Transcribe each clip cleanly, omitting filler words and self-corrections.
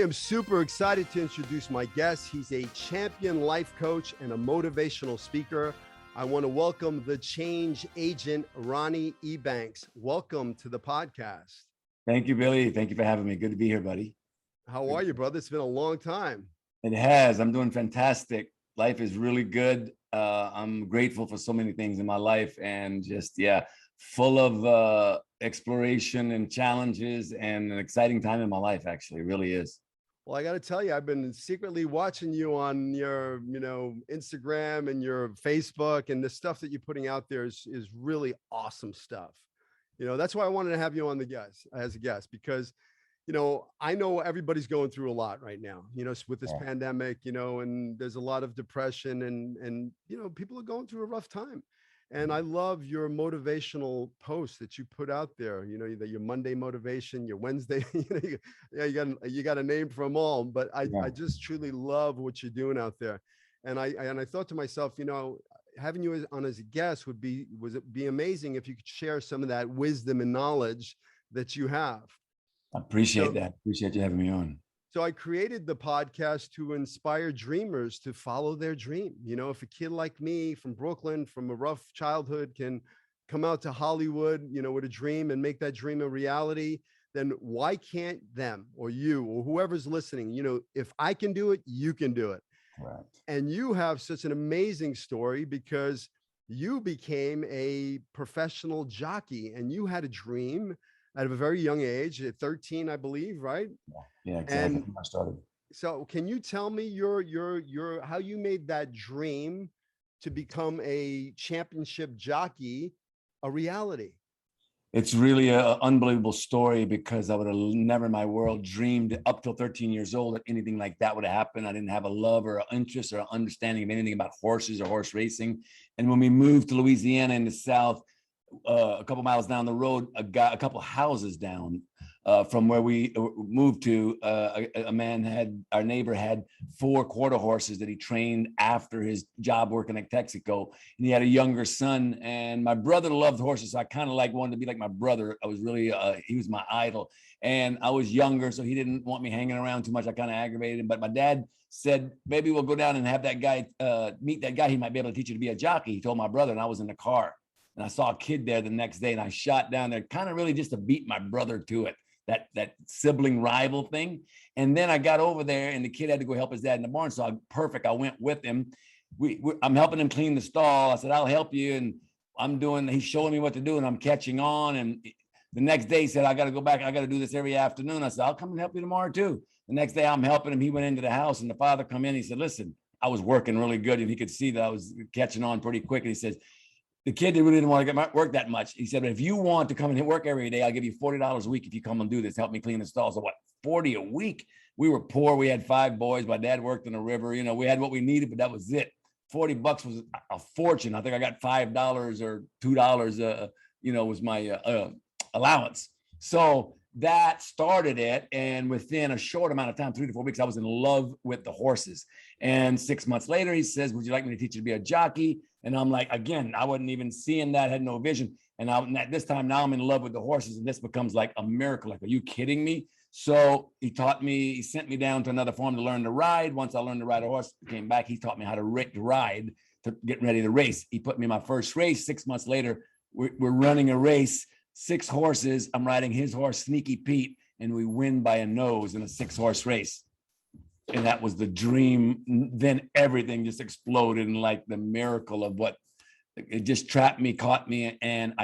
am super excited to introduce my guest. He's a champion life coach and a motivational speaker. I want to welcome the change agent, Ronnie Ebanks. Welcome to the podcast. Thank you, Billy. Thank you for having me. Good to be here, buddy. How are you, brother? It's been a long time. It has. I'm doing fantastic. Life is really good. I'm grateful for so many things in my life and just, full of exploration and challenges and an exciting time in my life, actually. It really is. Well, I got to tell you, I've been secretly watching you on your, Instagram and your Facebook, and the stuff that you're putting out there is really awesome stuff. That's why I wanted to have you on as a guest, because, I know everybody's going through a lot right now, with this pandemic, and there's a lot of depression and, people are going through a rough time. And I love your motivational posts that you put out there, that your Monday motivation, your Wednesday, you got a name for them all, but I just truly love what you're doing out there. And I thought to myself, having you on as a guest would be amazing if you could share some of that wisdom and knowledge that you have. I appreciate that. Appreciate you having me on. So I created the podcast to inspire dreamers to follow their dream. If a kid like me from Brooklyn, from a rough childhood, can come out to Hollywood, with a dream and make that dream a reality, then why can't them or you or whoever's listening, if I can do it, you can do it. Right. And you have such an amazing story because you became a professional jockey and you had a dream at a very young age, at 13, I believe, right? Yeah, exactly. And I started. so can you tell me your how you made that dream to become a championship jockey a reality? It's really an unbelievable story because I would have never in my world dreamed up till 13 years old that anything like that would have happened. I didn't have a love or an interest or an understanding of anything about horses or horse racing. And when we moved to Louisiana in the South, a couple miles down the road, a couple houses down from where we moved to, our neighbor had 4 quarter horses that he trained after his job working at Texaco, and he had a younger son. And my brother loved horses, so I kind of wanted to be like my brother. I was really, he was my idol, and I was younger, so he didn't want me hanging around too much. I kind of aggravated him, but my dad said, maybe we'll go down and have that guy, meet that guy. He might be able to teach you to be a jockey. He told my brother, and I was in the car. And I saw a kid there the next day, and I shot down there kind of really just to beat my brother to it, that sibling rival thing. And then I got over there, and the kid had to go help his dad in the barn. So I went with him. I'm helping him clean the stall. I said, I'll help you. And he's showing me what to do, and I'm catching on. And the next day he said, I got to go back. I got to do this every afternoon. I said, I'll come and help you tomorrow too. The next day I'm helping him. He went into the house, and the father come in. He said, listen, I was working really good, and he could see that I was catching on pretty quick. And he says, the kid really didn't want to get work that much. He said, but if you want to come and work every day, I'll give you $40 a week if you come and do this, help me clean the stall. So what, 40 a week? We were poor. We had 5 boys. My dad worked in the river. We had what we needed, but that was it. $40 was a fortune. I think I got $5 or $2, was my allowance. So that started it. And within a short amount of time, 3 to 4 weeks, I was in love with the horses. And 6 months later, he says, would you like me to teach you to be a jockey? And I'm like, again, I wasn't even seeing that, had no vision. And at this time, now I'm in love with the horses, and this becomes like a miracle. Like, are you kidding me? So he sent me down to another farm to learn to ride. Once I learned to ride a horse, I came back, he taught me how to ride to get ready to race. He put me in my first race. 6 months later, we're running a race, 6 horses. I'm riding his horse, Sneaky Pete, and we win by a nose in a 6-horse race. And that was the dream. Then everything just exploded, and like the miracle of what it just trapped me, caught me. And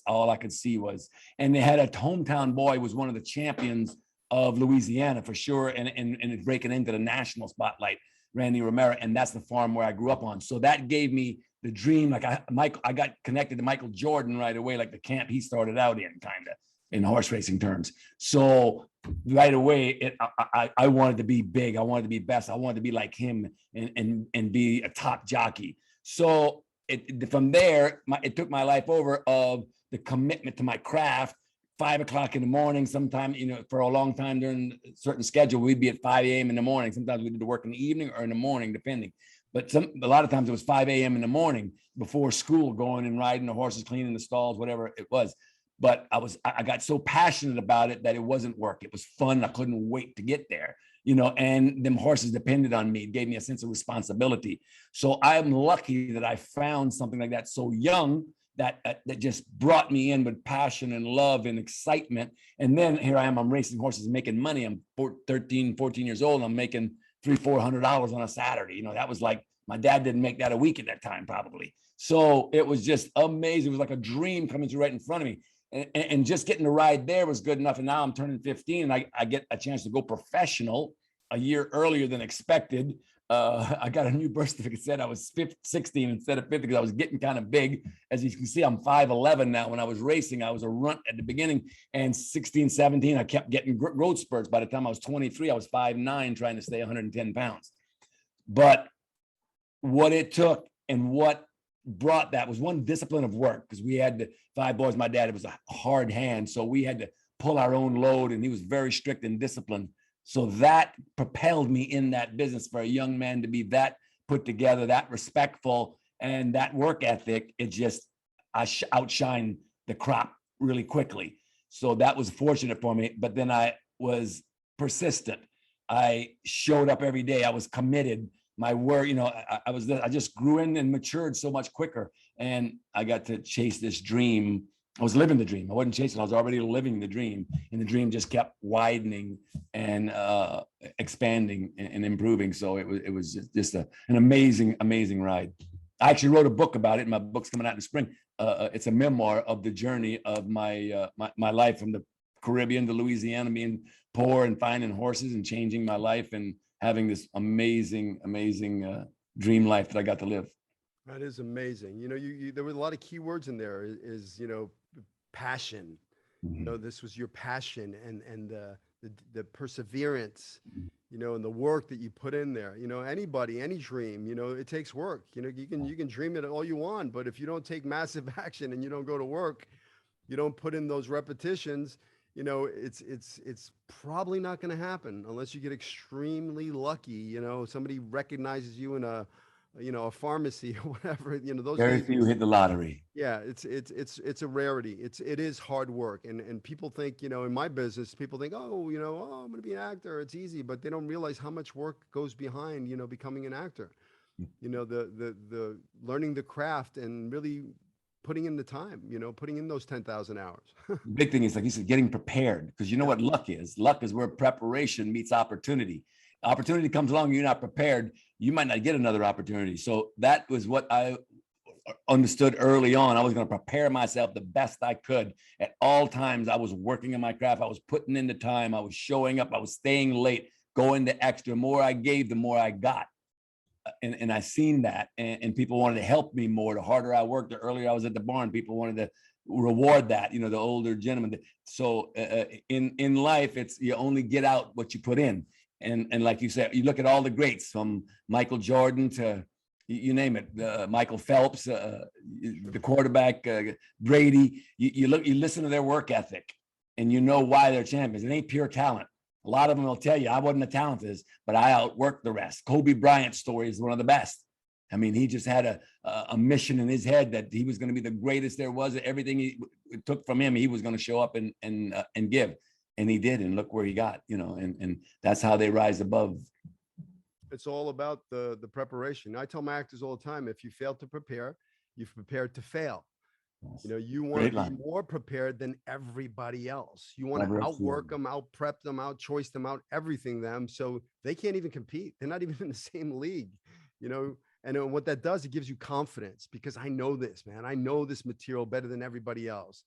all I could see was, and they had a hometown boy was one of the champions of Louisiana for sure. And breaking into the national spotlight, Randy Romero. And that's the farm where I grew up on. So that gave me the dream. Like I got connected to Michael Jordan right away, like the camp he started out in, kind of in horse racing terms. So right away, I wanted to be big. I wanted to be best. I wanted to be like him and be a top jockey. So from there, it took my life over of the commitment to my craft. 5 o'clock in the morning, sometime, for a long time during a certain schedule, we'd be at 5 a.m. in the morning. Sometimes we did the work in the evening or in the morning, depending. But a lot of times it was 5 a.m. in the morning before school, going and riding the horses, cleaning the stalls, whatever it was. But I got so passionate about it that it wasn't work. It was fun. I couldn't wait to get there. and them horses depended on me. It gave me a sense of responsibility. So I'm lucky that I found something like that so young that just brought me in with passion and love and excitement. And then here I am, I'm racing horses and making money. I'm 13, 14 years old. And I'm making $300-400 on a Saturday. That was like, my dad didn't make that a week at that time, probably. So it was just amazing. It was like a dream coming through right in front of me. And just getting to ride there was good enough. And now I'm turning 15 and I get a chance to go professional a year earlier than expected. I got a new birth certificate, said I was 16 instead of 50 because I was getting kind of big. As you can see, I'm 5'11" now. When I was racing, I was a runt at the beginning, and 16, 17, I kept getting growth spurts. By the time I was 23, I was 5'9", trying to stay 110 pounds. But what it took and what brought that was one, discipline of work, because we had 5 boys. My dad was a hard hand, so we had to pull our own load, and he was very strict and disciplined. So that propelled me in that business. For a young man to be that put together, that respectful, and that work ethic, it just, I outshined the crop really quickly. So that was fortunate for me. But then I was persistent. I showed up every day. I was committed. My work, I just grew in and matured so much quicker. And I got to chase this dream. I was living the dream. I wasn't chasing. I was already living the dream, and the dream just kept widening and expanding and improving. So it was just an amazing ride. I actually wrote a book about it. My book's coming out in the spring. It's a memoir of the journey of my life from the Caribbean to Louisiana, being poor and finding horses and changing my life and having this amazing dream life that I got to live. That is amazing. There were a lot of key words in there. Is passion. Mm-hmm. This was your passion and the perseverance, and the work that you put in there. Anybody, any dream, it takes work. You can dream it all you want, but if you don't take massive action and you don't go to work, you don't put in those repetitions, it's probably not going to happen unless you get extremely lucky. Somebody recognizes you in a pharmacy or whatever. Those Very things, few hit the lottery. yeah, it's a rarity. It is hard work, and people think, in my business, people think, oh, I'm going to be an actor, it's easy, but they don't realize how much work goes behind, becoming an actor. The learning the craft and really putting in the time, putting in those 10,000 hours. The big thing is, like you said, getting prepared, because what luck is. Luck is where preparation meets opportunity. Opportunity comes along, you're not prepared, you might not get another opportunity. So that was what I understood early on. I was going to prepare myself the best I could at all times. I was working in my craft. I was putting in the time. I was showing up. I was staying late, going the extra. The more I gave, the more I got. And I seen that, and people wanted to help me more. The harder I worked, the earlier I was at the barn, people wanted to reward that, the older gentlemen. So in life, it's, you only get out what you put in. And like you said, you look at all the greats, from Michael Jordan to you name it, Michael Phelps, the quarterback, Brady. You listen to their work ethic, and why they're champions. It ain't pure talent. A lot of them will tell you, I wasn't a talented, but I outworked the rest. Kobe Bryant's story is one of the best. I mean, he just had a mission in his head that he was going to be the greatest there was. Everything it took from him, he was going to show up and give. And he did, and look where he got, and that's how they rise above. It's all about the preparation. I tell my actors all the time, if you fail to prepare, you've prepared to fail. Yes. You want to be more prepared than everybody else. You want to outwork them, out prep them, out choice them, out everything them, so they can't even compete. They're not even in the same league, and what that does, it gives you confidence, because I know this, man. I know this material better than everybody else.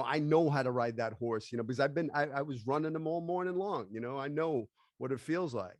I know how to ride that horse, because I was running them all morning long. I know what it feels like.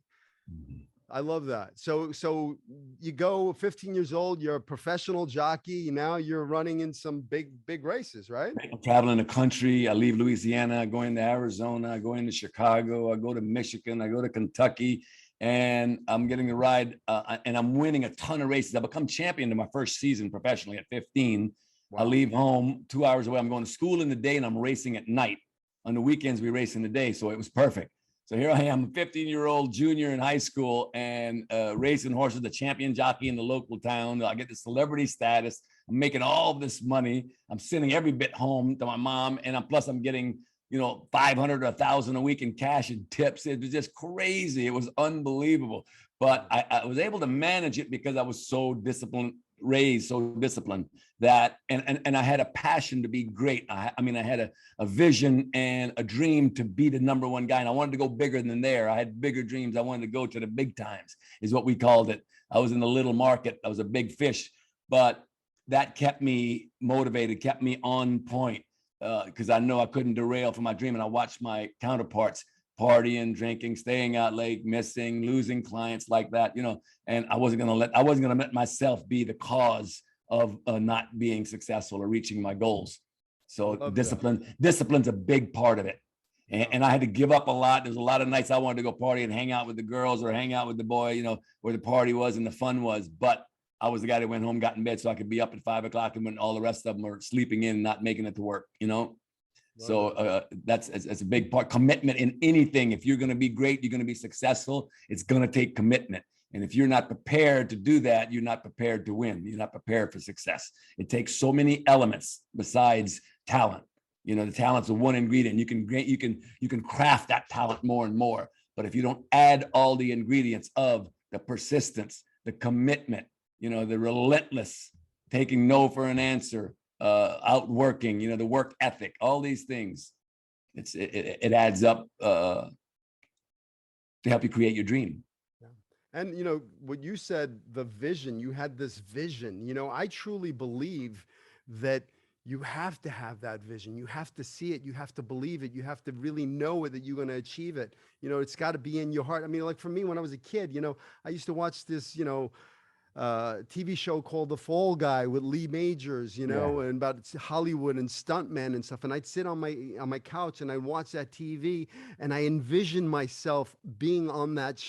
Mm-hmm. I love that. So you go 15 years old, you're a professional jockey. Now you're running in some big races, right? I'm traveling the country. I leave Louisiana, I go into Arizona, I go into Chicago, I go to Michigan, I go to Kentucky, and I'm getting to ride, and I'm winning a ton of races. I become champion in my first season professionally at 15. Wow. I leave home 2 hours away. I'm going to school in the day, and I'm racing at night. On the weekends, we race in the day, so it was perfect. So here I am, a 15-year-old junior in high school, and racing horses, the champion jockey in the local town. I get the celebrity status. I'm making all this money. I'm sending every bit home to my mom, and plus I'm getting 500 or 1,000 a week in cash and tips. It was just crazy. It was unbelievable. But I was able to manage it because I was so disciplined, raised so disciplined that, and I had a passion to be great. I had a vision and a dream to be the number one guy. And I wanted to go bigger than there. I had bigger dreams. I wanted to go to the big times, is what we called it. I was in the little market. I was a big fish, but that kept me motivated, kept me on point. Because I know I couldn't derail from my dream. And I watched my counterparts partying, drinking, staying out late, missing, losing clients like that, and I wasn't going to let myself be the cause of not being successful or reaching my goals. So discipline's a big part of it. And I had to give up a lot. There's a lot of nights I wanted to go party and hang out with the girls or hang out with the boy, where the party was and the fun was. But I was the guy that went home, got in bed so I could be up at 5 o'clock, and when all the rest of them were sleeping in, not making it to work, So that's a big part. Commitment in anything. If you're going to be great, you're going to be successful, it's going to take commitment. And if you're not prepared to do that, you're not prepared to win. You're not prepared for success. It takes so many elements besides talent. The talent's the one ingredient. You can craft that talent more and more. But if you don't add all the ingredients of the persistence, the commitment, the relentless, taking no for an answer, outworking, the work ethic, all these things, it adds up to help you create your dream. Yeah. And what you said, the vision, you had this vision. I truly believe that you have to have that vision. You have to see it. You have to believe it. You have to really know it, that you're going to achieve it. It's got to be in your heart. Like for me, when I was a kid, I used to watch this, TV show called The Fall Guy with Lee Majors, and about Hollywood and stuntmen and stuff. And I'd sit on my couch and I'd watch that TV, and I envisioned myself being on that,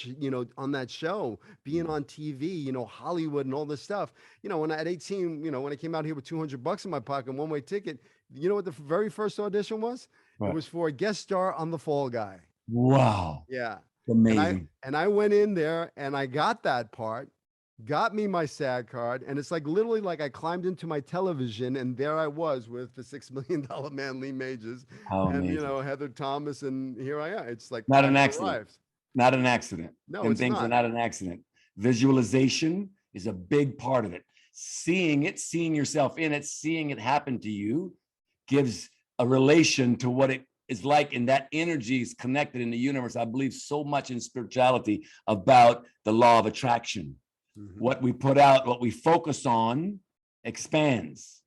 on that show, being on TV, Hollywood and all this stuff. When at 18, when I came out here with $200 in my pocket, one-way ticket, what the very first audition was? Right. It was for a guest star on The Fall Guy. Wow. Yeah. Amazing. And I went in there and I got that part. Got me my SAG card, and it's like literally like I climbed into my television, and there I was with the $6 million man Lee Majors, and Heather Thomas, and here I am. It's like not an accident. Not an accident. No, Them it's things not. Are not an accident. Visualization is a big part of it. Seeing it, seeing yourself in it, seeing it happen to you, gives a relation to what it is like, and that energy is connected in the universe. I believe so much in spirituality about the law of attraction. Mm-hmm. What we put out, what we focus on, expands.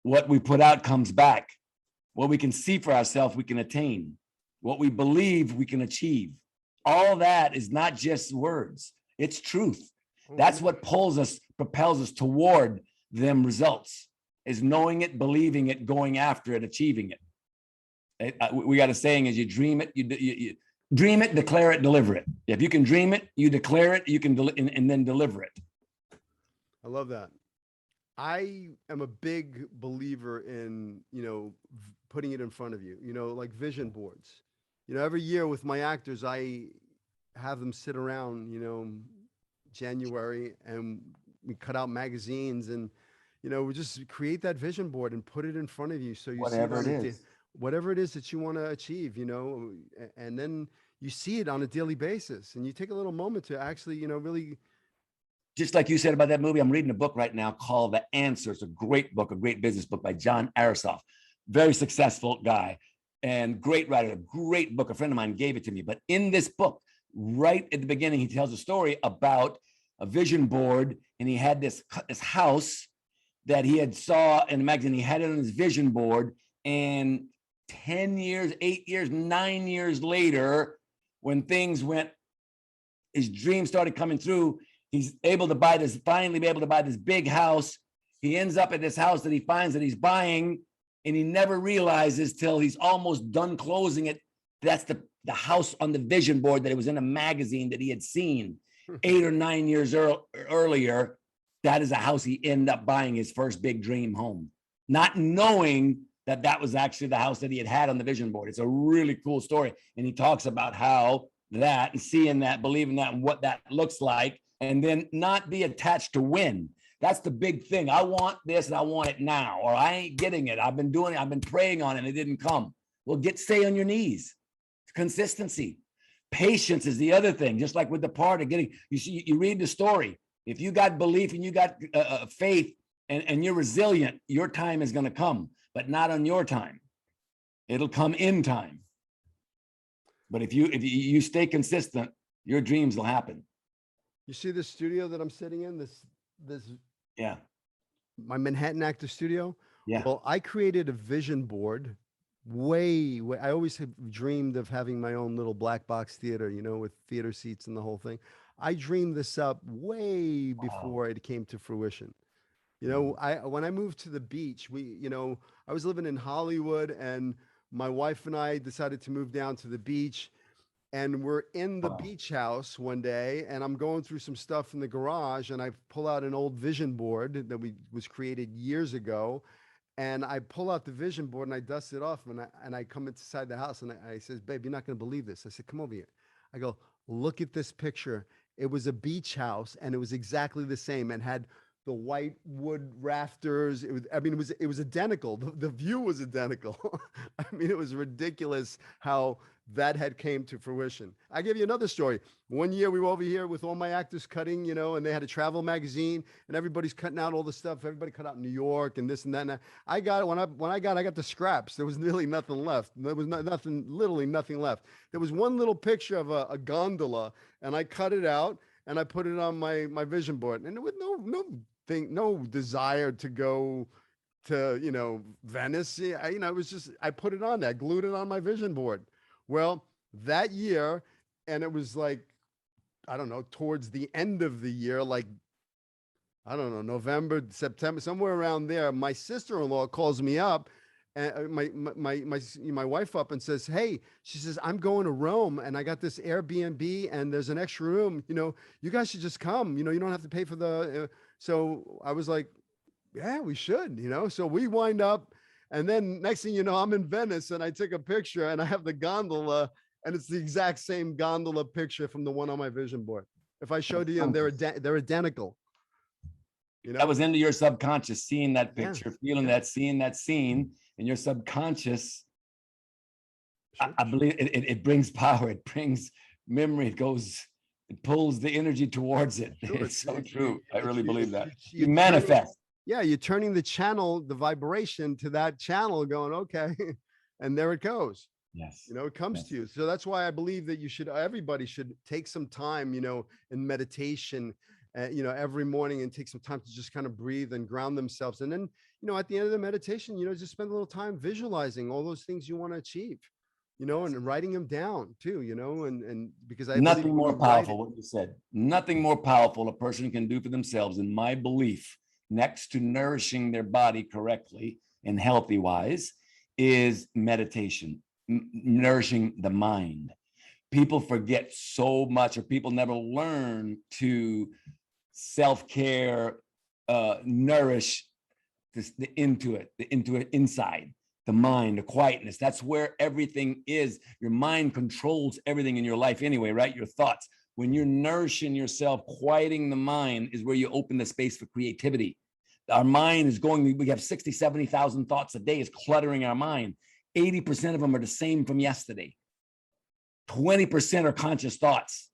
What we put out comes back. What we can see for ourselves, we can attain. What we believe, we can achieve. All that is not just words. It's truth. That's what propels us toward them results, is knowing it, believing it, going after it, achieving it. We got a saying is, you dream it, you dream it, declare it, deliver it. If you can dream it, you declare it, you can and then deliver it. I love that. I am a big believer in, putting it in front of you, like vision boards. Every year with my actors, I have them sit around, January, and we cut out magazines, and, we just create that vision board and put it in front of you. So you whatever see it is. Whatever it is that you want to achieve, and then you see it on a daily basis, and you take a little moment to actually, really. Just like you said about that movie, I'm reading a book right now called The Answer. It's a great book, a great business book by John Arasoff. Very successful guy and great writer, a great book. A friend of mine gave it to me. But in this book, right at the beginning, he tells a story about a vision board, and he had this house that he had saw in the magazine. He had it on his vision board, and 10 years, 8 years, 9 years later, when things went, his dream started coming through, he's finally be able to buy this big house. He ends up at this house that he finds that he's buying, and he never realizes till he's almost done closing it, that's the house on the vision board that it was in a magazine that he had seen 8 or 9 years earlier. That is a house he ended up buying, his first big dream home, not knowing that was actually the house that he had on the vision board. It's a really cool story. And he talks about how and seeing that, believing that, and what that looks like, and then not be attached to win. That's the big thing. I want this and I want it now, or I ain't getting it. I've been doing it. I've been praying on it and it didn't come. Well, stay on your knees. Consistency. Patience is the other thing. Just like with the part of getting, you read the story. If you got belief and you got faith and you're resilient, your time is going to come, but not on your time. It'll come in time. But if you stay consistent, your dreams will happen. You see this studio that I'm sitting in, this Yeah. my Manhattan actor studio. Yeah. Well, I created a vision board way. I always have dreamed of having my own little black box theater, you know, with theater seats and the whole thing. I dreamed this up way before it came to fruition. You know, when I moved to the beach, I was living in Hollywood, and my wife and I decided to move down to the beach, and we're in the beach house one day, and I'm going through some stuff in the garage, and I pull out an old vision board that was created years ago, and I pull out the vision board and I dust it off, and I come inside the house, and I says, "Babe, you're not going to believe this." I said, "Come over here." I go, "Look at this picture." It was a beach house, and it was exactly the same, and had the white wood rafters. It was identical. The view was identical. I mean, it was ridiculous how that had came to fruition. I give you another story. One year we were over here with all my actors cutting, and they had a travel magazine, and everybody's cutting out all the stuff. Everybody cut out New York and this and that. And I got the scraps. There was nearly nothing left. There was literally nothing left. There was one little picture of a gondola, and I cut it out and I put it on my vision board, and with no desire to go to, Venice. It was just, I put it on there, glued it on my vision board. Well, that year, and it was like, I don't know, towards the end of the year, like, I don't know, November, September, somewhere around there, my sister-in-law calls me up, and my wife up, and says, "Hey," she says, "I'm going to Rome, and I got this Airbnb, and there's an extra room. You guys should just come. You don't have to pay for the." So I was like, "Yeah, we should." So we wind up, and then next thing you know, I'm in Venice, and I take a picture, and I have the gondola, and it's the exact same gondola picture from the one on my vision board. If I showed you, they're identical. That was into your subconscious, seeing that picture, feeling that, seeing that scene, and your subconscious. Sure. I believe it brings power. It brings memory. It pulls the energy towards it. Sure. It's so true. I really believe that. You manifest. Yeah, you're turning the channel, the vibration to that channel, going, okay, and there it goes. Yes. It comes to you. So that's why I believe that everybody should take some time, in meditation, every morning, and take some time to just kind of breathe and ground themselves. And then, at the end of the meditation, just spend a little time visualizing all those things you want to achieve, and writing them down too, and because nothing more powerful, what you said, nothing more powerful a person can do for themselves, in my belief, next to nourishing their body correctly and healthy wise, is meditation, nourishing the mind. People forget so much, or people never learn to self-care, nourish the inside, the mind, the quietness. That's where everything is. Your mind controls everything in your life anyway, right? Your thoughts. When you're nourishing yourself, quieting the mind is where you open the space for creativity. Our mind is we have 60, 70,000 thoughts a day. It's cluttering our mind. 80% of them are the same from yesterday. 20% are conscious thoughts.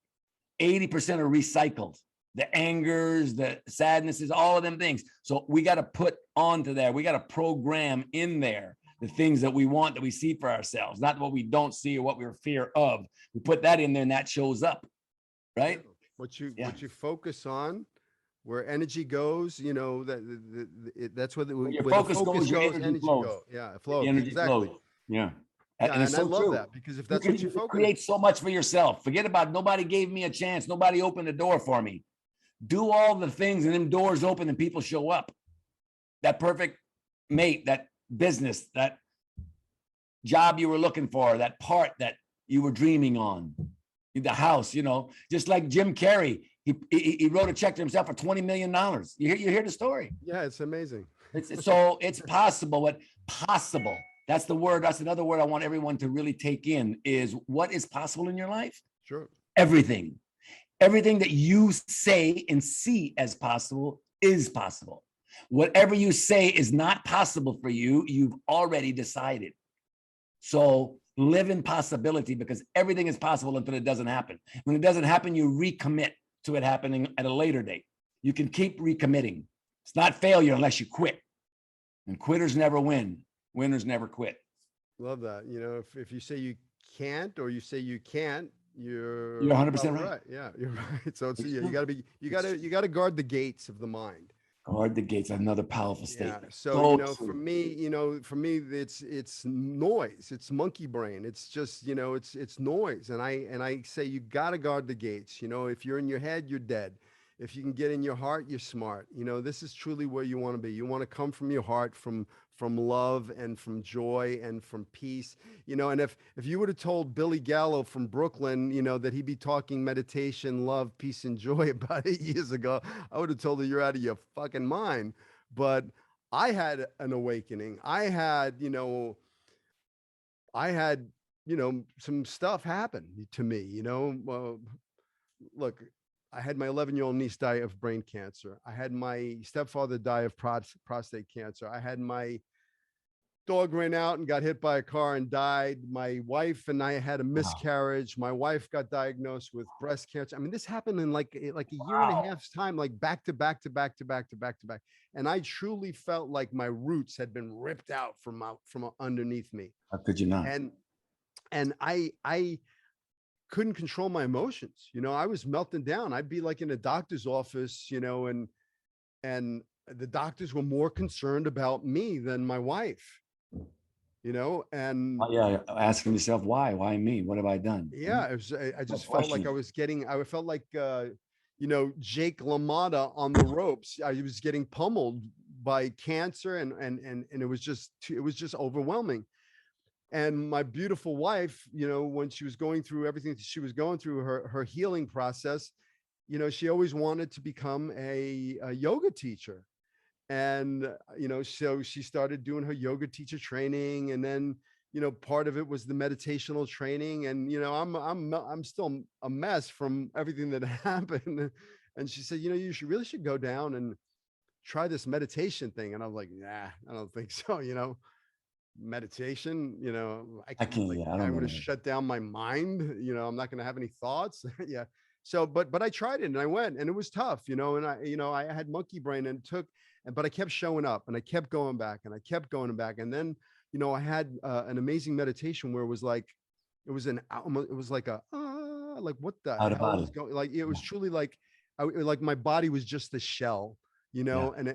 80% are recycled. The angers, the sadnesses, all of them things. So we got to put onto there. We got to program in there the things that we want, that we see for ourselves, not what we don't see or what we're fear of. We put that in there, and that shows up, right? What you focus on, where energy goes, that's where your focus goes, your energy flows. Yeah, it flows. Energy exactly. Flows. Yeah. And I love that, because if that's what you focus on, create so much for yourself. Forget about nobody gave me a chance. Nobody opened the door for me. Do all the things, and them doors open and people show up. That perfect mate, that business, that job you were looking for, that part that you were dreaming on, the house, just like Jim Carrey. He wrote a check to himself for $20 million. You hear the story. Yeah, it's amazing. It's possible, but possible. That's the word. That's another word I want everyone to really take in, is what is possible in your life. Sure. Everything that you say and see as possible is possible. Whatever you say is not possible for you, you've already decided. So live in possibility, because everything is possible until it doesn't happen. When it doesn't happen, you recommit to it happening at a later date. You can keep recommitting. It's not failure unless you quit. And quitters never win. Winners never quit. Love that. You know, if you say you can't, or you say you can't, you're 100% probably right. right. Yeah, you're right. So it's, It's yeah, true. you gotta guard the gates of the mind. Guard the gates. Another powerful Yeah. statement. So, So for true. me, it's noise. It's monkey brain. It's just, it's noise. And I say you got to guard the gates. If you're in your head, you're dead. If you can get in your heart, you're smart. This is truly where you want to be. You want to come from your heart, from love and from joy and from peace. And if you would have told Billy Gallo from Brooklyn, that he'd be talking meditation, love, peace, and joy about 8 years ago, I would have told him you're out of your fucking mind. But I had an awakening. I had some stuff happen to me. Look, I had my 11-year-old niece die of brain cancer. I had my stepfather die of prostate cancer. I had my dog ran out and got hit by a car and died. My wife and I had a Wow. miscarriage. My wife got diagnosed with breast cancer. I mean, this happened in like a year and a Wow. half's time, like back to back to back to back to back to back. And I truly felt like my roots had been ripped out from underneath me. How could you not? And I couldn't control my emotions. I was melting down. I'd be like in a doctor's office, and the doctors were more concerned about me than my wife, and Oh, yeah, asking yourself why? Why me? What have I done? yeah, I What just felt like questions? I felt like, Jake LaMotta on the ropes. I was getting pummeled by cancer, and it was just overwhelming. And my beautiful wife, when she was going through everything that she was going through, her healing process, she always wanted to become a yoga teacher. And so she started doing her yoga teacher training, and then part of it was the meditational training. And I'm still a mess from everything that happened. And she said, you really should go down and try this meditation thing. And I was like, nah, I don't think so. Meditation, I I can't, can't. like, Yeah, I I'm don't going to know. shut down my mind. I'm not going to have any thoughts. Yeah. So, but I tried it and I went, and it was tough, and I had monkey brain, and but I kept showing up, and I kept going back, and I kept going back. And then, I had an amazing meditation where it was like, it was like like, what the Out of hell body. is going, like, it Yeah. was truly like, like my body was just a shell, Yeah. and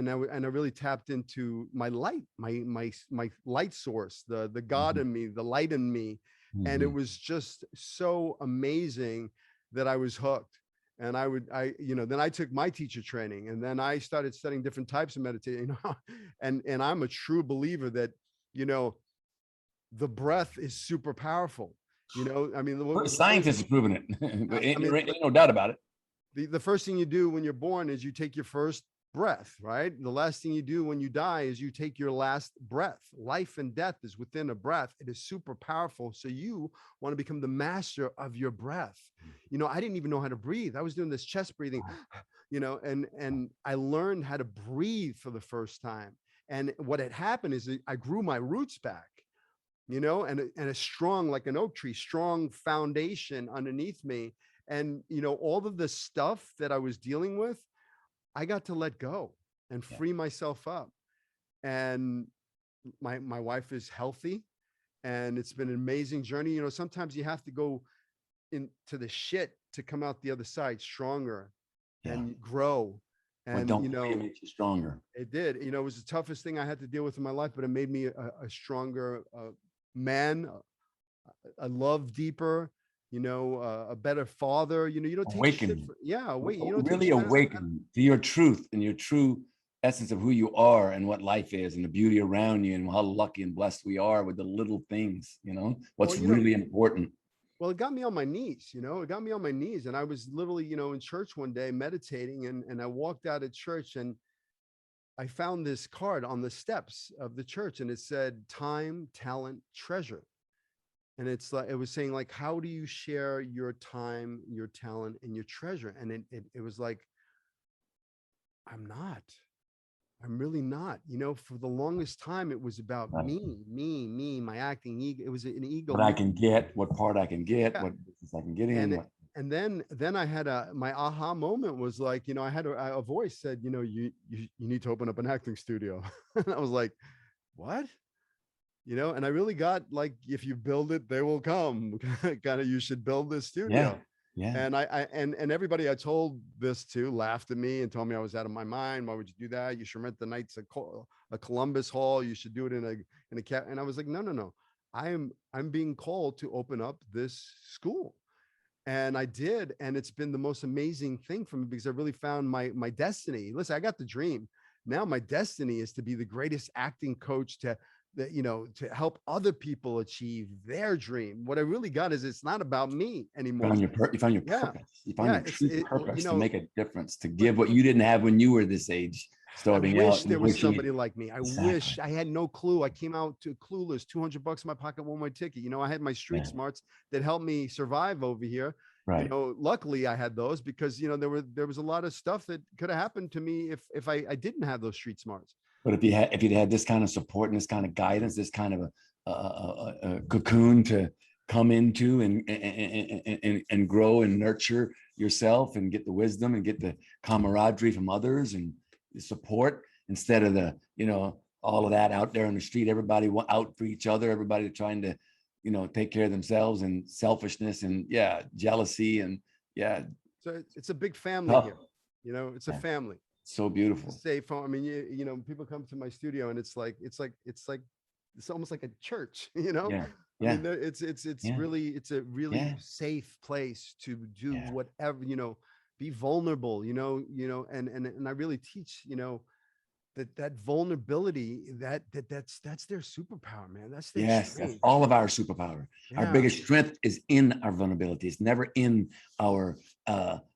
I really tapped into my light, my light source, the God Mhm. in me, the light in me. And it Mhm. was just so amazing that I was hooked. And then I took my teacher training, and then I started studying different types of meditation, and I'm a true believer that, you know, the breath is super powerful. I mean, Well, the first, scientists have proven it. But I ain't, mean, ain't no doubt about it. the first thing you do when you're born is you take your first breath, right? The last thing you do when you die is you take your last breath. Life and death is within a breath. It is super powerful. So you want to become the master of your breath. I didn't even know how to breathe. I was doing this chest breathing, and I learned how to breathe for the first time. And what had happened is I grew my roots back, and a strong, like an oak tree, strong foundation underneath me. And, all of the stuff that I was dealing with, I got to let go and Yeah. free myself up. And my wife is healthy, and it's been an amazing journey. Sometimes you have to go into the shit to come out the other side stronger Yeah. and grow. What And, don't kill you makes you stronger. it did. It was the toughest thing I had to deal with in my life, but it made me a stronger man, a love deeper, a better father. You don't take shit Awaken. for, yeah, wait, you don't take Really shit. awaken to your truth and your true essence of who you are and what life is and the beauty around you and how lucky and blessed we are with the little things, Well, what's really important. well, it got me on my knees, it got me on my knees. And I was literally, in church one day meditating, and I walked out of church, and I found this card on the steps of the church, and it said time, talent, treasure. And it's like, it was saying, like, how do you share your time, your talent, and your treasure? And it was like, I'm not. I'm really not. You know, for the longest time, it was about Right. me, my acting ego. It was an ego. What I can get, what part I can get, Yeah. what business I can get in. And What, then I had my aha moment was like, you know, I had a voice said, you know, you need to open up an acting studio. And I was like, what? You know, and I really got like, if you build it, they will come. Kind of, you should build this yeah, studio. yeah. And and everybody I told this to laughed at me and told me I was out of my mind. Why would you do that? You should rent the nights a Columbus Hall. You should do it in a cat. And I was like, no, no, no. I'm being called to open up this school. And I did, and it's been the most amazing thing for me because I really found my destiny. Listen, I got the dream. Now my destiny is to be the greatest acting coach to that, you know, to help other people achieve their dream. What I really got is it's not about me anymore. You found your Yeah, purpose. You found yeah. your true You purpose to know, make a difference, to but give what you didn't have when you were this age, I starting out. wish And there was wishing somebody like me. I exactly. wish I had no clue. I came out to clueless, $200 in my pocket, one way ticket. You know, I had my street Yeah, smarts that helped me survive over here. You right. know, luckily I had those because, you know, there was a lot of stuff that could have happened to me if I didn't have those street smarts. But if you'd had this kind of support and this kind of guidance, this kind of a cocoon to come into and grow and nurture yourself and get the wisdom and get the camaraderie from others and the support instead of the, you know, all of that out there on the street, everybody out for each other, everybody trying to, you know, take care of themselves, and selfishness and yeah, jealousy and yeah, So it's a big family tough. here. You know, it's a Yeah, family. so It's a beautiful. safe home. I mean, you know, people come to my studio and it's almost like a church, you know? Yeah, I mean, yeah, it's yeah, really, it's a really yeah, safe place to do yeah. whatever, you know, be vulnerable, and I really teach, you know, that vulnerability, that's their superpower, man. That's their Yes, that's strength. all of our superpower. Our Yeah. biggest strength is in our vulnerability. It's never in our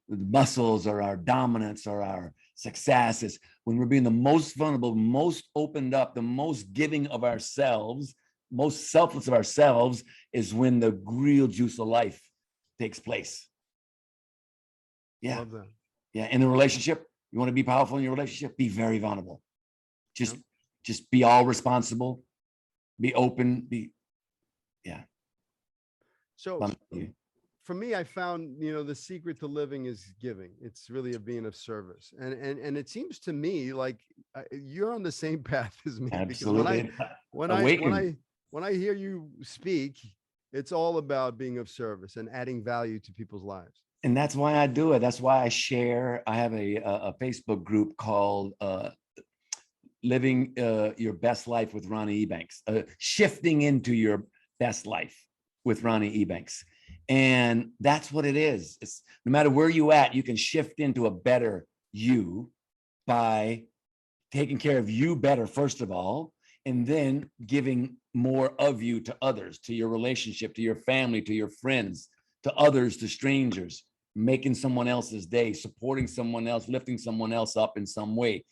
muscles or our dominance or our successes. When we're being the most vulnerable, most opened up, the most giving of ourselves, most selfless of ourselves, is when the real juice of life takes place. Yeah, Love that. yeah. In a relationship, you want to be powerful in your relationship, be very vulnerable. Yeah. Just be all responsible, be open, be yeah. So for me, I found, you know, the secret to living is giving. It's really of being of service. And it seems to me like you're on the same path as me because Absolutely. when I when Awaken. I when I hear you speak, it's all about being of service and adding value to people's lives. And that's why I do it. That's why I share. I have a Facebook group called Living Your Best Life with Ronnie Ebanks, shifting into your best life with Ronnie Ebanks. And that's what it is. It's no matter where you at, you can shift into a better you by taking care of you better, first of all, and then giving more of you to others, to your relationship, to your family, to your friends, to others, to strangers, making someone else's day, supporting someone else, lifting someone else up in some way.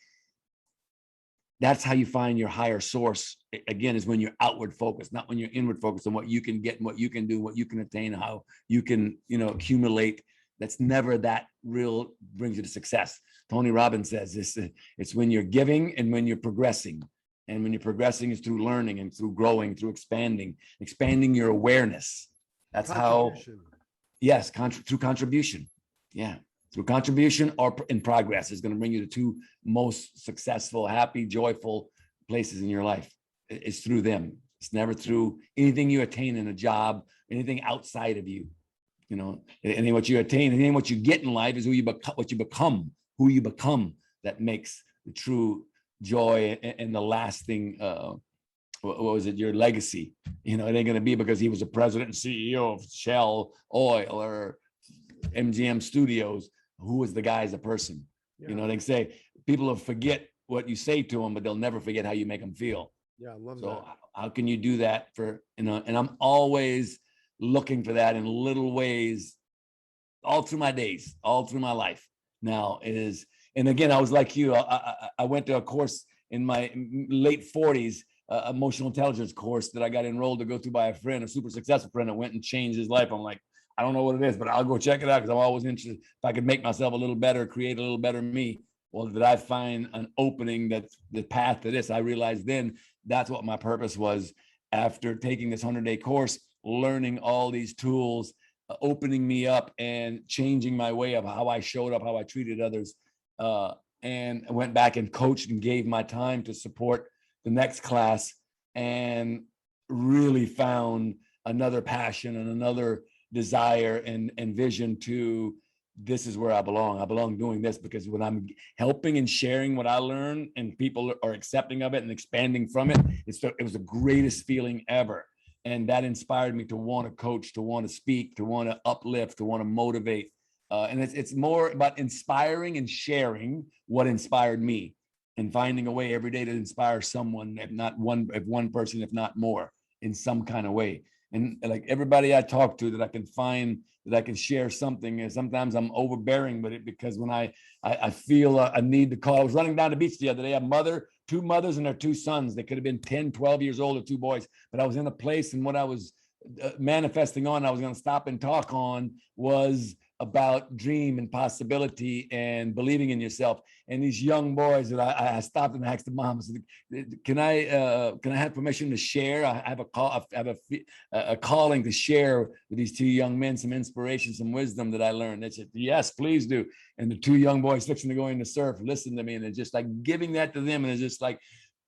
That's how you find your higher source. Again, is when you're outward focused, not when you're inward focused on what you can get and what you can do, what you can attain, how you can, you know, accumulate. That's never that real brings you to success. Tony Robbins says this, it's when you're giving and when you're progressing. And when you're progressing is through learning and through growing, through expanding your awareness. That's how, yes, through contribution. Yeah. Through contribution or in progress is going to bring you to two most successful, happy, joyful places in your life. It's through them. It's never through anything you attain in a job, anything outside of you. You know, and then what you attain, and then what you get in life is who you become, who you become that makes the true joy and the lasting, what was it, your legacy. You know, it ain't going to be because he was a president and CEO of Shell Oil or MGM Studios. Who was the guy as a person? Yeah. You know, they say people will forget what you say to them, but they'll never forget how you make them feel. Yeah, I love so that. How can you do that for, you know, and I'm always looking for that in little ways all through my days, all through my life. Now it is, and again, I was like you, I went to a course in my late 40s, emotional intelligence course that I got enrolled to go through by a friend, a super successful friend that went and changed his life. I'm like, I don't know what it is, but I'll go check it out because I'm always interested. If I could make myself a little better, create a little better me, well, did I find an opening that's the path to this? I realized then that's what my purpose was after taking this 100-day course, learning all these tools, opening me up and changing my way of how I showed up, how I treated others. And I went back and coached and gave my time to support the next class, and really found another passion and another desire and vision to, this is where I belong. I belong doing this, because when I'm helping and sharing what I learn and people are accepting of it and expanding from it, it was the greatest feeling ever. And that inspired me to want to coach, to want to speak, to want to uplift, to want to motivate. And it's more about inspiring and sharing what inspired me, and finding a way every day to inspire someone, if one person, if not more, in some kind of way. And like everybody I talk to that I can find that I can share something, and sometimes I'm overbearing with it, because when I feel a need to call. I was running down the beach the other day, two mothers and their two sons. They could have been 10, 12 years old, or two boys, but I was in a place, and what I was manifesting on, I was going to stop and talk on, was about dream and possibility and believing in yourself. And these young boys that I stopped and asked the mom, I said, can I have permission to share? I have a calling to share with these two young men some inspiration, some wisdom that I learned. They said, yes, please do. And the two young boys fixing to go in the surf, listen to me, and it's just like giving that to them, and it's just like,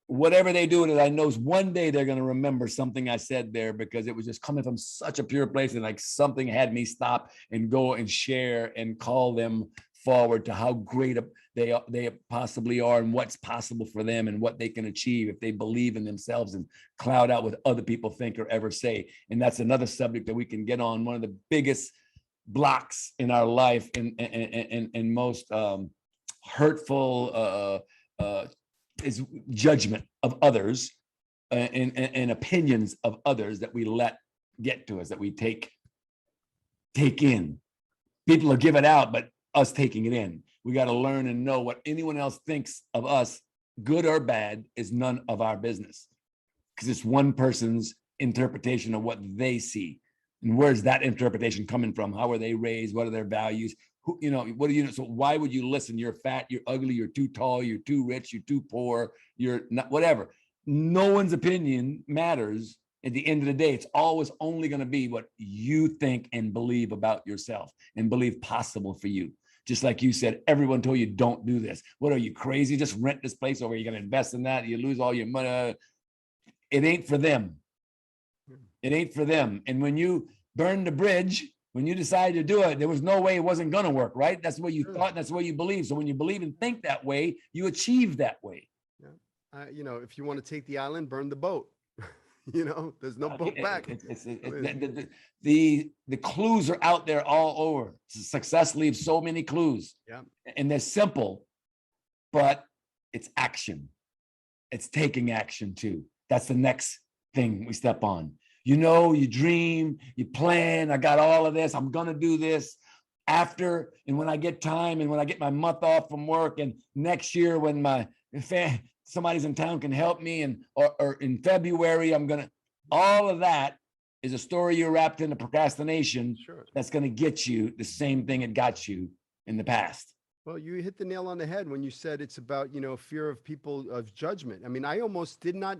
whatever they do with it, I know one day they're going to remember something I said there, because it was just coming from such a pure place, and like something had me stop and go and share and call them forward to how great they possibly are, and what's possible for them, and what they can achieve if they believe in themselves and cloud out what other people think or ever say. And that's another subject that we can get on. One of the biggest blocks in our life, and most hurtful is judgment of others, and opinions of others that we let get to us, that we take in. People will give it out, but us taking it in. We got to learn and know what anyone else thinks of us, good or bad, is none of our business, because it's one person's interpretation of what they see. And where's that interpretation coming from? How are they raised? What are their values? Who, what do you know? So why would you listen? You're fat, you're ugly, you're too tall, you're too rich, you're too poor, you're not, whatever. No one's opinion matters. At the end of the day, it's always only going to be what you think and believe about yourself, and believe possible for you. Just like you said, everyone told you, don't do this. What are you, crazy? Just rent this place over. You're going to invest in that. You lose all your money. It ain't for them. It ain't for them. And when you burn the bridge, when you decided to do it, there was no way it wasn't going to work, right? That's what you thought. That's what you believe. So when you believe and think that way, you achieve that way. Yeah. If you want to take the island, burn the boat. There's no boat back. The clues are out there all over. Success leaves so many clues. Yeah. And they're simple, but it's action. It's taking action too. That's the next thing we step on. You dream, you plan, I got all of this, I'm going to do this after, and when I get time, and when I get my month off from work, and next year when somebody's in town can help me, and or in February, I'm going to, all of that is a story you're wrapped into procrastination. Sure. That's going to get you the same thing it got you in the past. Well, you hit the nail on the head when you said it's about, fear of people, of judgment. I mean, I almost did not,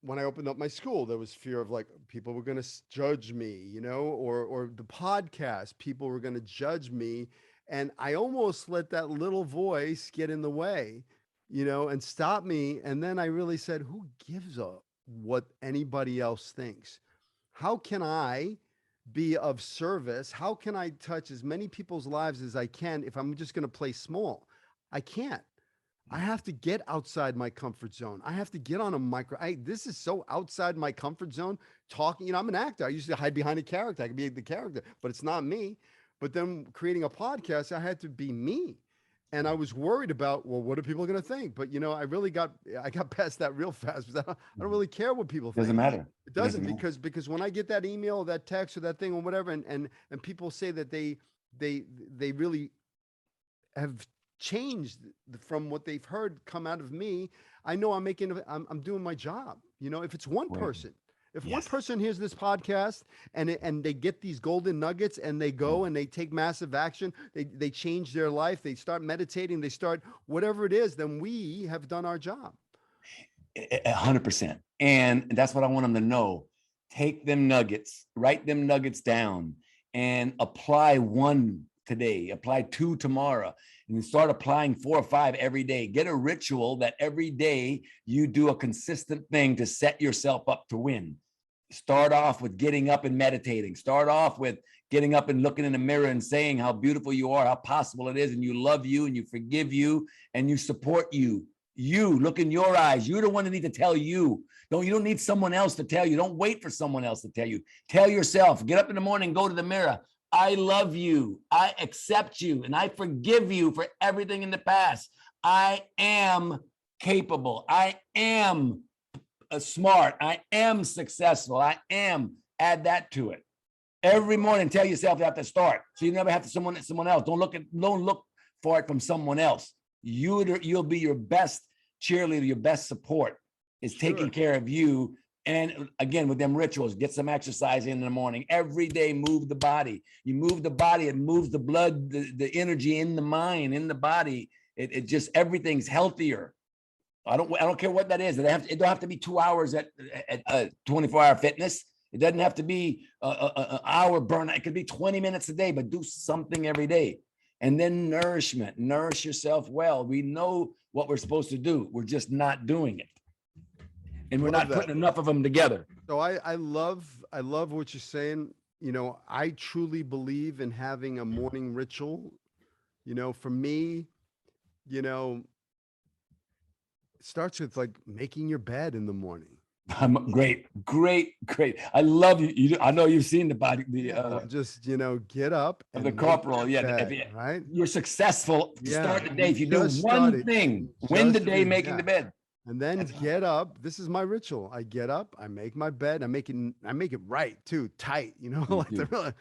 when I opened up my school, there was fear of like people were going to judge me, or the podcast, people were going to judge me. And I almost let that little voice get in the way, and stop me. And then I really said, who gives a what anybody else thinks? How can I be of service? How can I touch as many people's lives as I can if I'm just going to play small? I can't. I have to get outside my comfort zone. I have to get on a micro. This is so outside my comfort zone. Talking, I'm an actor. I usually hide behind a character. I can be the character, but it's not me. But then creating a podcast, I had to be me. And I was worried about, well, what are people going to think? But, I got past that real fast, because I don't really care what people think. Doesn't matter. It doesn't because when I get that email or that text or that thing or whatever, and people say that they really have changed from what they've heard come out of me, I know I'm doing my job. If it's one person, If one Yes. person hears this podcast and they get these golden nuggets and they go and they take massive action, they change their life, they start meditating, they start whatever it is, then we have done our job. 100%. And that's what I want them to know. Take them nuggets, write them nuggets down, and apply one today, apply two tomorrow, and then start applying 4 or 5 every day. Get a ritual that every day you do a consistent thing to set yourself up to win. Start off with getting up and meditating. Start off with getting up and looking in the mirror and saying how beautiful you are, how possible it is, and you love you and you forgive you and you support you. You look in your eyes. You're the one that need to tell you. You don't need someone else to tell you. Don't wait for someone else to tell you. Tell yourself. Get up in the morning, go to the mirror. I love you. I accept you, and I forgive you for everything in the past. I am capable. I am smart. I am successful. I am. Add that to it. Every morning, tell yourself you have to start. So you never have to someone else. Don't look for it from someone else. You'll be your best cheerleader, your best support is taking care of you. And again, with them rituals, get some exercise in the morning. Every day, move the body. You move the body, it moves the blood, the energy in the mind, in the body. It just, everything's healthier. I don't care what that is. It don't have to be 2 hours at 24-hour fitness. It doesn't have to be an hour burn. It could be 20 minutes a day, but do something every day. And then nourishment, nourish yourself well. We know what we're supposed to do. We're just not doing it. And we're not putting enough of them together. So I love what you're saying. You know, I truly believe in having a morning ritual. You know, for me, you know, it starts with like making your bed in the morning. Great. I love you. I know you've seen the body, just, you know, get up of the corporal. Yeah. bed, right. You're successful to start the day. If you do just one started. thing, win the day making the bed. And then get up. This is my ritual. I get up, I make my bed, I make it right too, tight, you know, like to really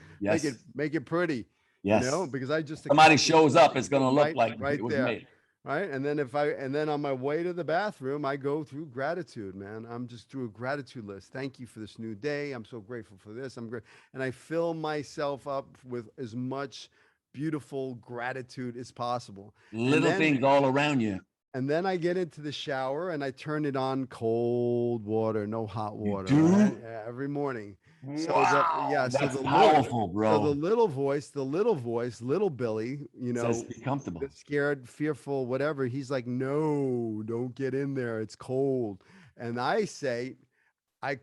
make it pretty. Yes. You know, because I just somebody shows up, it's gonna look like right it was there. made. Right. And then on my way to the bathroom, I go through gratitude, man. I'm just through a gratitude list. Thank you for this new day. I'm so grateful for this. I'm great. And I fill myself up with as much beautiful gratitude as possible. Little things all around you. And then I get into the shower and I turn it on cold water, no hot water. Right? Yeah, every morning. Wow, that's powerful, bro. So the little voice, little Billy, you know, says be comfortable, scared, fearful, whatever. He's like, no, don't get in there. It's cold. And I say, I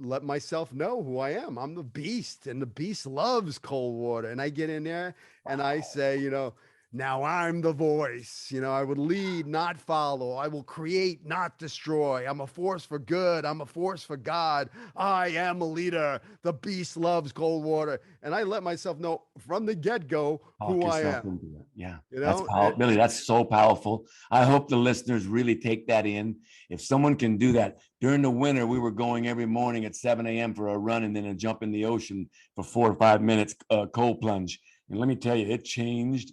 let myself know who I am. I'm the beast, and the beast loves cold water. And I get in there and I say, you know, now I'm the voice. You know, I would lead, not follow. I will create, not destroy. I'm a force for good. I'm a force for God. I am a leader. The beast loves cold water. And I let myself know from the get-go who I am. Yeah, you know, that's powerful. Billy, that's so powerful. I hope the listeners really take that in. If someone can do that. During the winter, we were going every morning at 7 a.m. for a run and then a jump in the ocean for 4 or 5 minutes, cold plunge. And let me tell you, it changed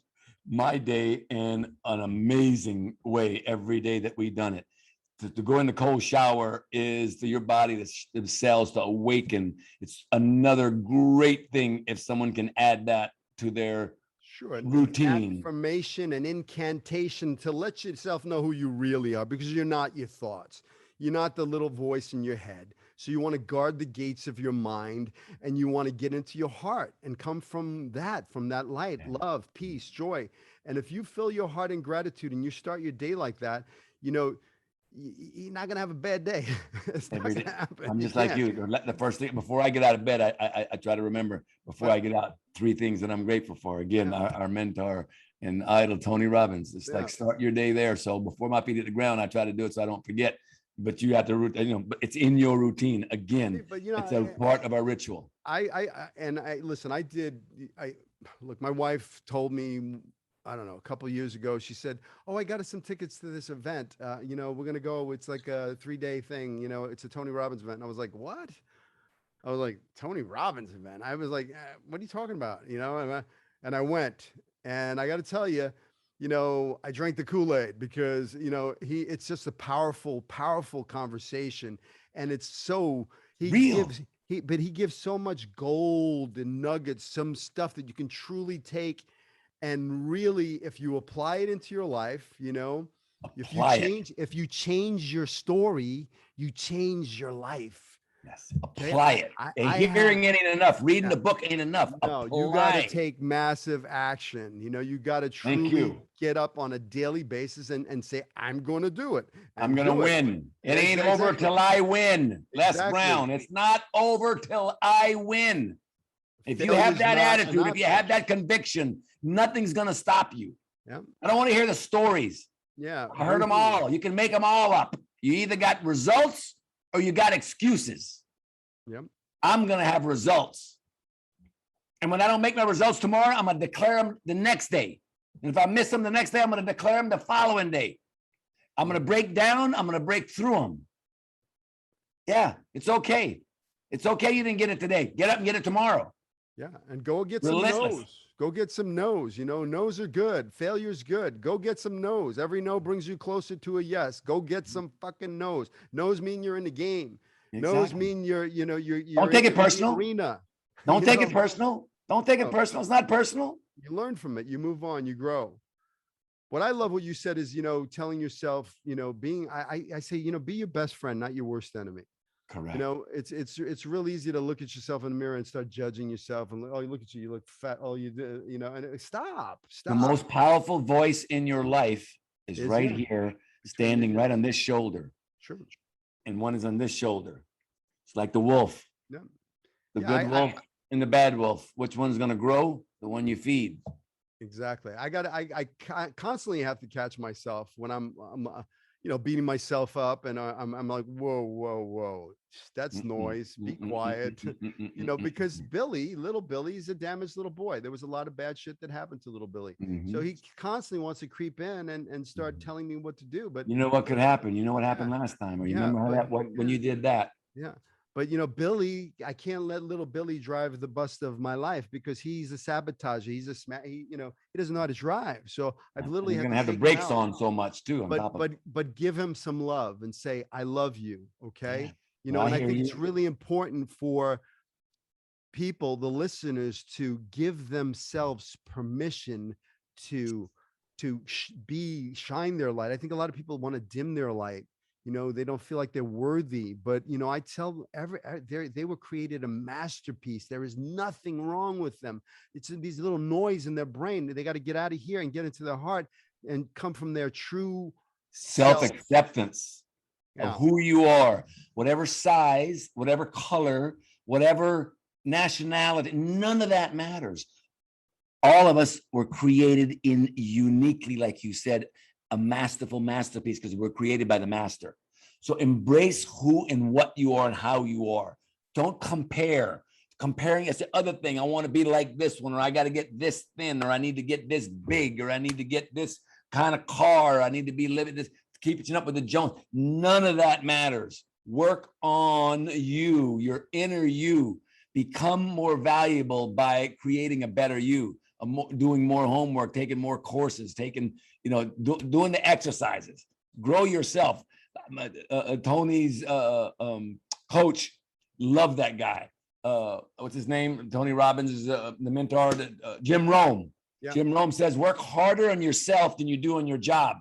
my day in an amazing way every day that we've done it. To go in the cold shower is for your body, the cells to awaken. It's another great thing if someone can add that to their routine. Affirmation and incantation to let yourself know who you really are, because you're not your thoughts. You're not the little voice in your head. So you want to guard the gates of your mind, and you want to get into your heart and come from that light, love, peace, joy. And if you fill your heart in gratitude and you start your day like that, you know, you're not going to have a bad day. It's not going to happen. I'm just like you. The first thing before I get out of bed, I try to remember before I get out 3 things that I'm grateful for. Again, our mentor and idol, Tony Robbins. It's like start your day there. So before my feet hit the ground, I try to do it so I don't forget. But you have to, you know, but it's in your routine. Again, but, you know, it's a part of our ritual. Listen, look, my wife told me, I don't know, a couple of years ago, she said, oh, I got us some tickets to this event. You know, we're going to go. It's like a 3-day thing. You know, it's a Tony Robbins event. And I was like, what? I was like, Tony Robbins event. I was like, what are you talking about? You know, and I went, and I got to tell you, you know, I drank the Kool-Aid because, you know, it's just a powerful, powerful conversation. And it's so, He Real. gives but he gives so much gold and nuggets, some stuff that you can truly take and really, if you apply it into your life, Apply it. if you change your story, you change your life. Yes. Okay. Apply it. I have, Hearing it ain't enough. Reading yeah, the book ain't enough. no, you got to Apply. take massive action. You got to Thank truly you. get up on a daily basis and say, I'm going to do it I'm and going to do it. win. It Yeah, ain't over exactly. till I win. Les Exactly. Brown. It's not over till I win. If you have Failure's that not an attitude, if you option. have that conviction, nothing's going to stop you. Yeah. I don't want to hear the stories. Yeah. I heard them all. You can make them all up. You either got results or you got excuses. Yep. I'm going to have results. And when I don't make my results tomorrow, I'm going to declare them the next day. And if I miss them the next day, I'm going to declare them the following day. I'm going to break down. I'm going to break through them. Yeah, it's okay. It's okay you didn't get it today. Get up and get it tomorrow. Yeah. And go get some Relentless. no's. Go get some no's. No's are good. Failure's good. Go get some no's. Every no brings you closer to a yes. Go get some fucking no's. No's mean you're in the game. No's Exactly. mean you're Don't take in it personal. the arena. Don't take it personal. Don't take it Oh, personal. It's not personal. you learn from it. You move on. You grow. What I love what you said is, telling yourself, being, I say, be your best friend, not your worst enemy. Correct. It's real easy to look at yourself in the mirror and start judging yourself and, oh, you look at you look fat. Oh, you did, and stop. The most powerful voice in your life is right you. here, standing right on this shoulder. Sure. And one is on this shoulder. It's like the wolf, Yeah. the Yeah, good wolf and the bad wolf. Which one's going to grow? The one you feed. Exactly. I constantly have to catch myself when I'm beating myself up, and I'm like, whoa, that's noise. Be quiet. Because little Billy is a damaged little boy. There was a lot of bad shit that happened to little Billy. So he constantly wants to creep in and start telling me what to do. But you know what could happen? You know what happened last time? Or you remember how when you did that? Yeah. But Billy, I can't let little Billy drive the bus of my life because he's a sabotager. He's he doesn't know how to drive. So I've literally You're had gonna to have the take him brakes out. on so much too. But give him some love and say, I love you. Okay. Yeah. And I think it's really important for people, the listeners, to give themselves permission to shine their light. I think a lot of people want to dim their light. They don't feel like they're worthy, but I tell they were created a masterpiece. There is nothing wrong with them. It's these little noise in their brain. They got to get out of here and get into their heart and come from their true self-acceptance of who you are, whatever size, whatever color, whatever nationality, none of that matters. All of us were created in uniquely, like you said, a masterful masterpiece because we're created by the master. So embrace who and what you are and how you are. Don't compare. Comparing is the other thing. I want to be like this one, or I got to get this thin, or I need to get this big, or I need to get this kind of car. I need to be living this, keeping up with the Jones. None of that matters. Work on you, your inner you. Become more valuable by creating a better you. Doing more homework, taking more courses, doing the exercises, grow yourself. Tony's coach, love that guy. What's his name? Tony Robbins is the mentor. Jim Rome. Yeah. Jim Rome says, work harder on yourself than you do on your job.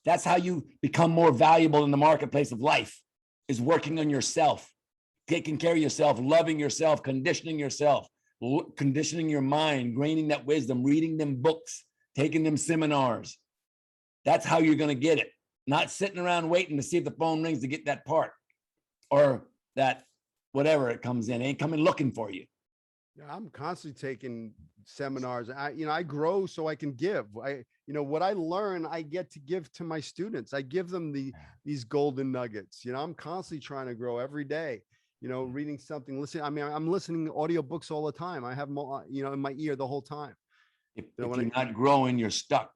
That's how you become more valuable in the marketplace of life, is working on yourself, taking care of yourself, loving yourself, conditioning yourself. Conditioning your mind, gaining that wisdom, reading them books, taking them seminars. That's how you're going to get it. Not sitting around waiting to see if the phone rings to get that part or that whatever it comes in. Ain't coming looking for you. Yeah, I'm constantly taking seminars. I grow so I can give. What I learn, I get to give to my students. I give them these golden nuggets. I'm constantly trying to grow every day. Reading something, listening. I'm listening to audiobooks all the time. I have them, in my ear the whole time. If you're not growing, you're stuck.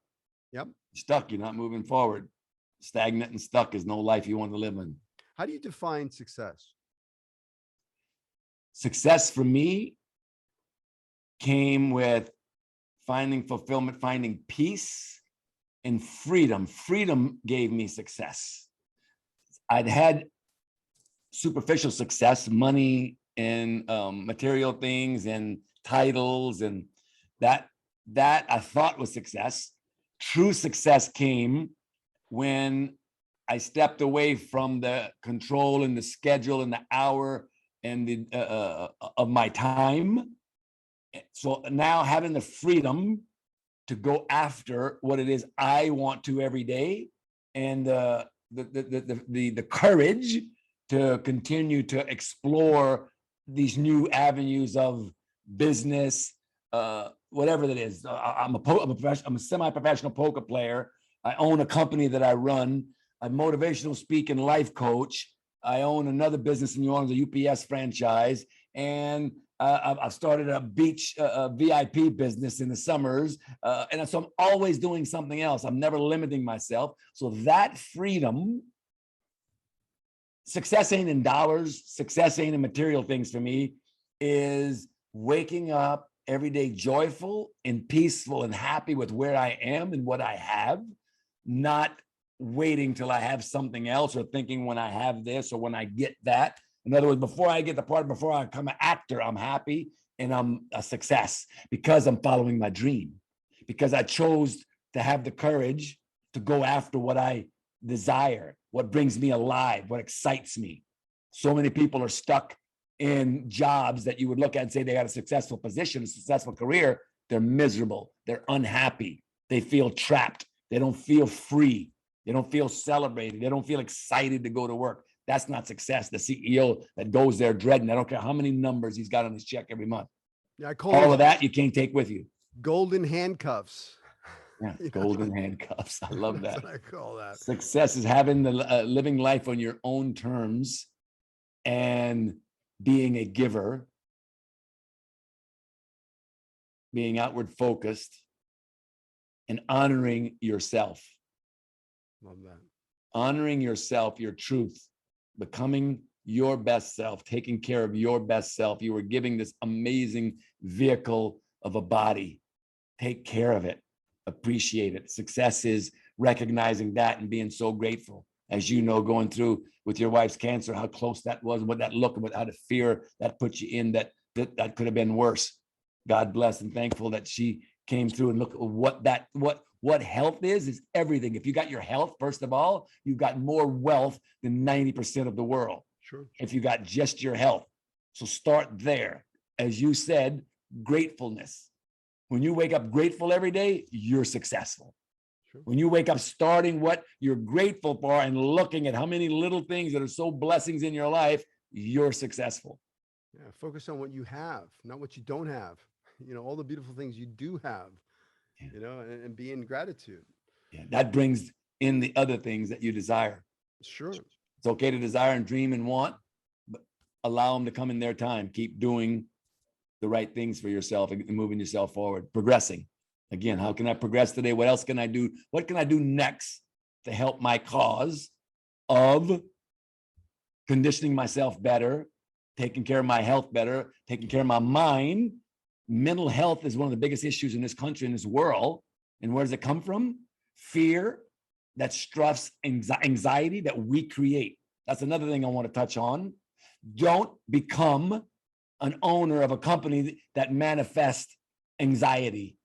Yep. Stuck. You're not moving forward. Stagnant and stuck is no life you want to live in. How do you define success? Success for me came with finding fulfillment, finding peace and freedom. Freedom gave me success. I'd had superficial success, money and material things and titles, and that I thought was success. True success came when I stepped away from the control and the schedule and the hour and the of my time. So now having the freedom to go after what it is I want to every day, and the courage to continue to explore these new avenues of business, whatever that is. I'm a semi-professional poker player. I own a company that I run. I'm a motivational speaking life coach. I own another business in New Orleans, a UPS franchise, and I've started a beach VIP business in the summers, and so I'm always doing something else. I'm never limiting myself. So that freedom, success ain't in dollars, success ain't in material things for me, is waking up every day joyful and peaceful and happy with where I am and what I have, not waiting till I have something else or thinking when I have this or when I get that. In other words, before I get the part, before I become an actor, I'm happy and I'm a success because I'm following my dream, because I chose to have the courage to go after what I desire, what brings me alive, what excites me. So many people are stuck in jobs that you would look at and say they got a successful position, a successful career. They're miserable. They're unhappy. They feel trapped. They don't feel free. They don't feel celebrated. They don't feel excited to go to work. That's not success. The CEO that goes there dreading, I don't care how many numbers he's got on his check every month. Yeah, I call all of that you can't take with you. Golden handcuffs. Yeah, golden handcuffs. I love that. That's what I call that. Success is having the living life on your own terms and being a giver, being outward focused, and honoring yourself. Love that. Honoring yourself, your truth, becoming your best self, taking care of your best self. You were giving this amazing vehicle of a body. Take care of it, appreciate it. Success is recognizing that and being so grateful. As you know, going through with your wife's cancer, how close that was, what that looked, what how the fear that put you in, that could have been worse. God bless and thankful that she came through, and look at what health is everything. If you got your health, first of all, you've got more wealth than 90% of the world. Sure. If you got just your health. So start there. As you said, gratefulness. When you wake up grateful every day, you're successful. Sure. When you wake up starting what you're grateful for and looking at how many little things that are so blessings in your life, you're successful. Yeah, focus on what you have, not what you don't have. You know, all the beautiful things you do have. Yeah. You know, and be in gratitude. Yeah, that brings in the other things that you desire. Sure. It's okay to desire and dream and want, but allow them to come in their time. Keep doing the right things for yourself and moving yourself forward, progressing. Again, how can I progress today? What else can I do? What can I do next to help my cause of conditioning myself better, taking care of my health better, taking care of my mind? Mental health is one of the biggest issues in this country, in this world. And where does it come from? Fear, that stress, anxiety that we create. That's another thing I want to touch on. Don't become an owner of a company that manifests anxiety.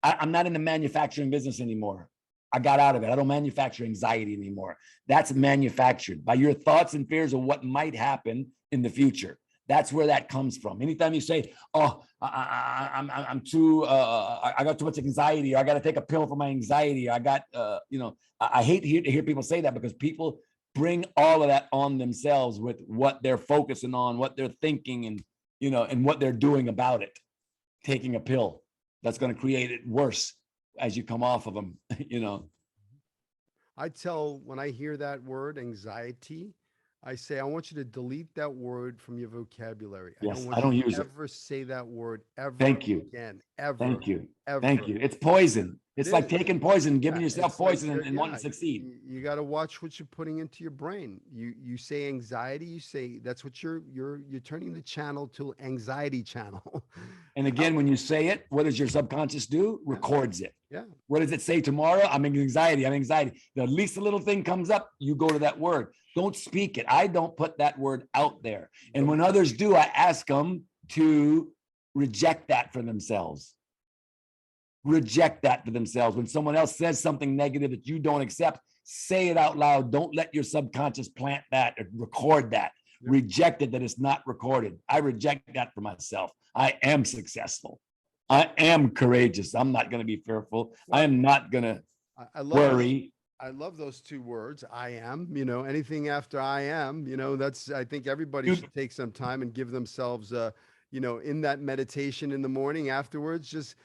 I'm not in the manufacturing business anymore. I got out of it. I don't manufacture anxiety anymore. That's manufactured by your thoughts and fears of what might happen in the future. That's where that comes from. Anytime you say, "Oh, I'm too, I got too much anxiety," or "I got to take a pill for my anxiety," or "I got, I hate to hear people say that, because people bring all of that on themselves with what they're focusing on, what they're thinking, and and what they're doing about it. Taking a pill, that's going to create it worse as you come off of them. I tell, when I hear that word anxiety, I say, I want you to delete that word from your vocabulary. Yes, I don't use ever say that word ever Thank you. again. ever. Thank you. Ever. Thank you. It's poison. It's like taking poison, giving yourself poison and wanting to succeed. You got to watch what you're putting into your brain. You say anxiety, you say that's what you're turning the channel to anxiety channel. And again, when you say it, what does your subconscious do? Records it. Yeah. What does it say tomorrow? I'm anxiety. I'm anxiety. The least a little thing comes up, you go to that word. Don't speak it. I don't put that word out there. And when others do, I ask them to reject that for themselves. Reject that for themselves. When someone else says something negative that you don't accept, say it out loud. Don't let your subconscious plant that or record that. Yep. Reject it that it's not recorded. I reject that for myself. I am successful. I am courageous. I'm not going to be fearful. I am not going to worry. I love those two words. I am, anything after I am, that's, I think everybody should take some time and give themselves, in that meditation in the morning afterwards, just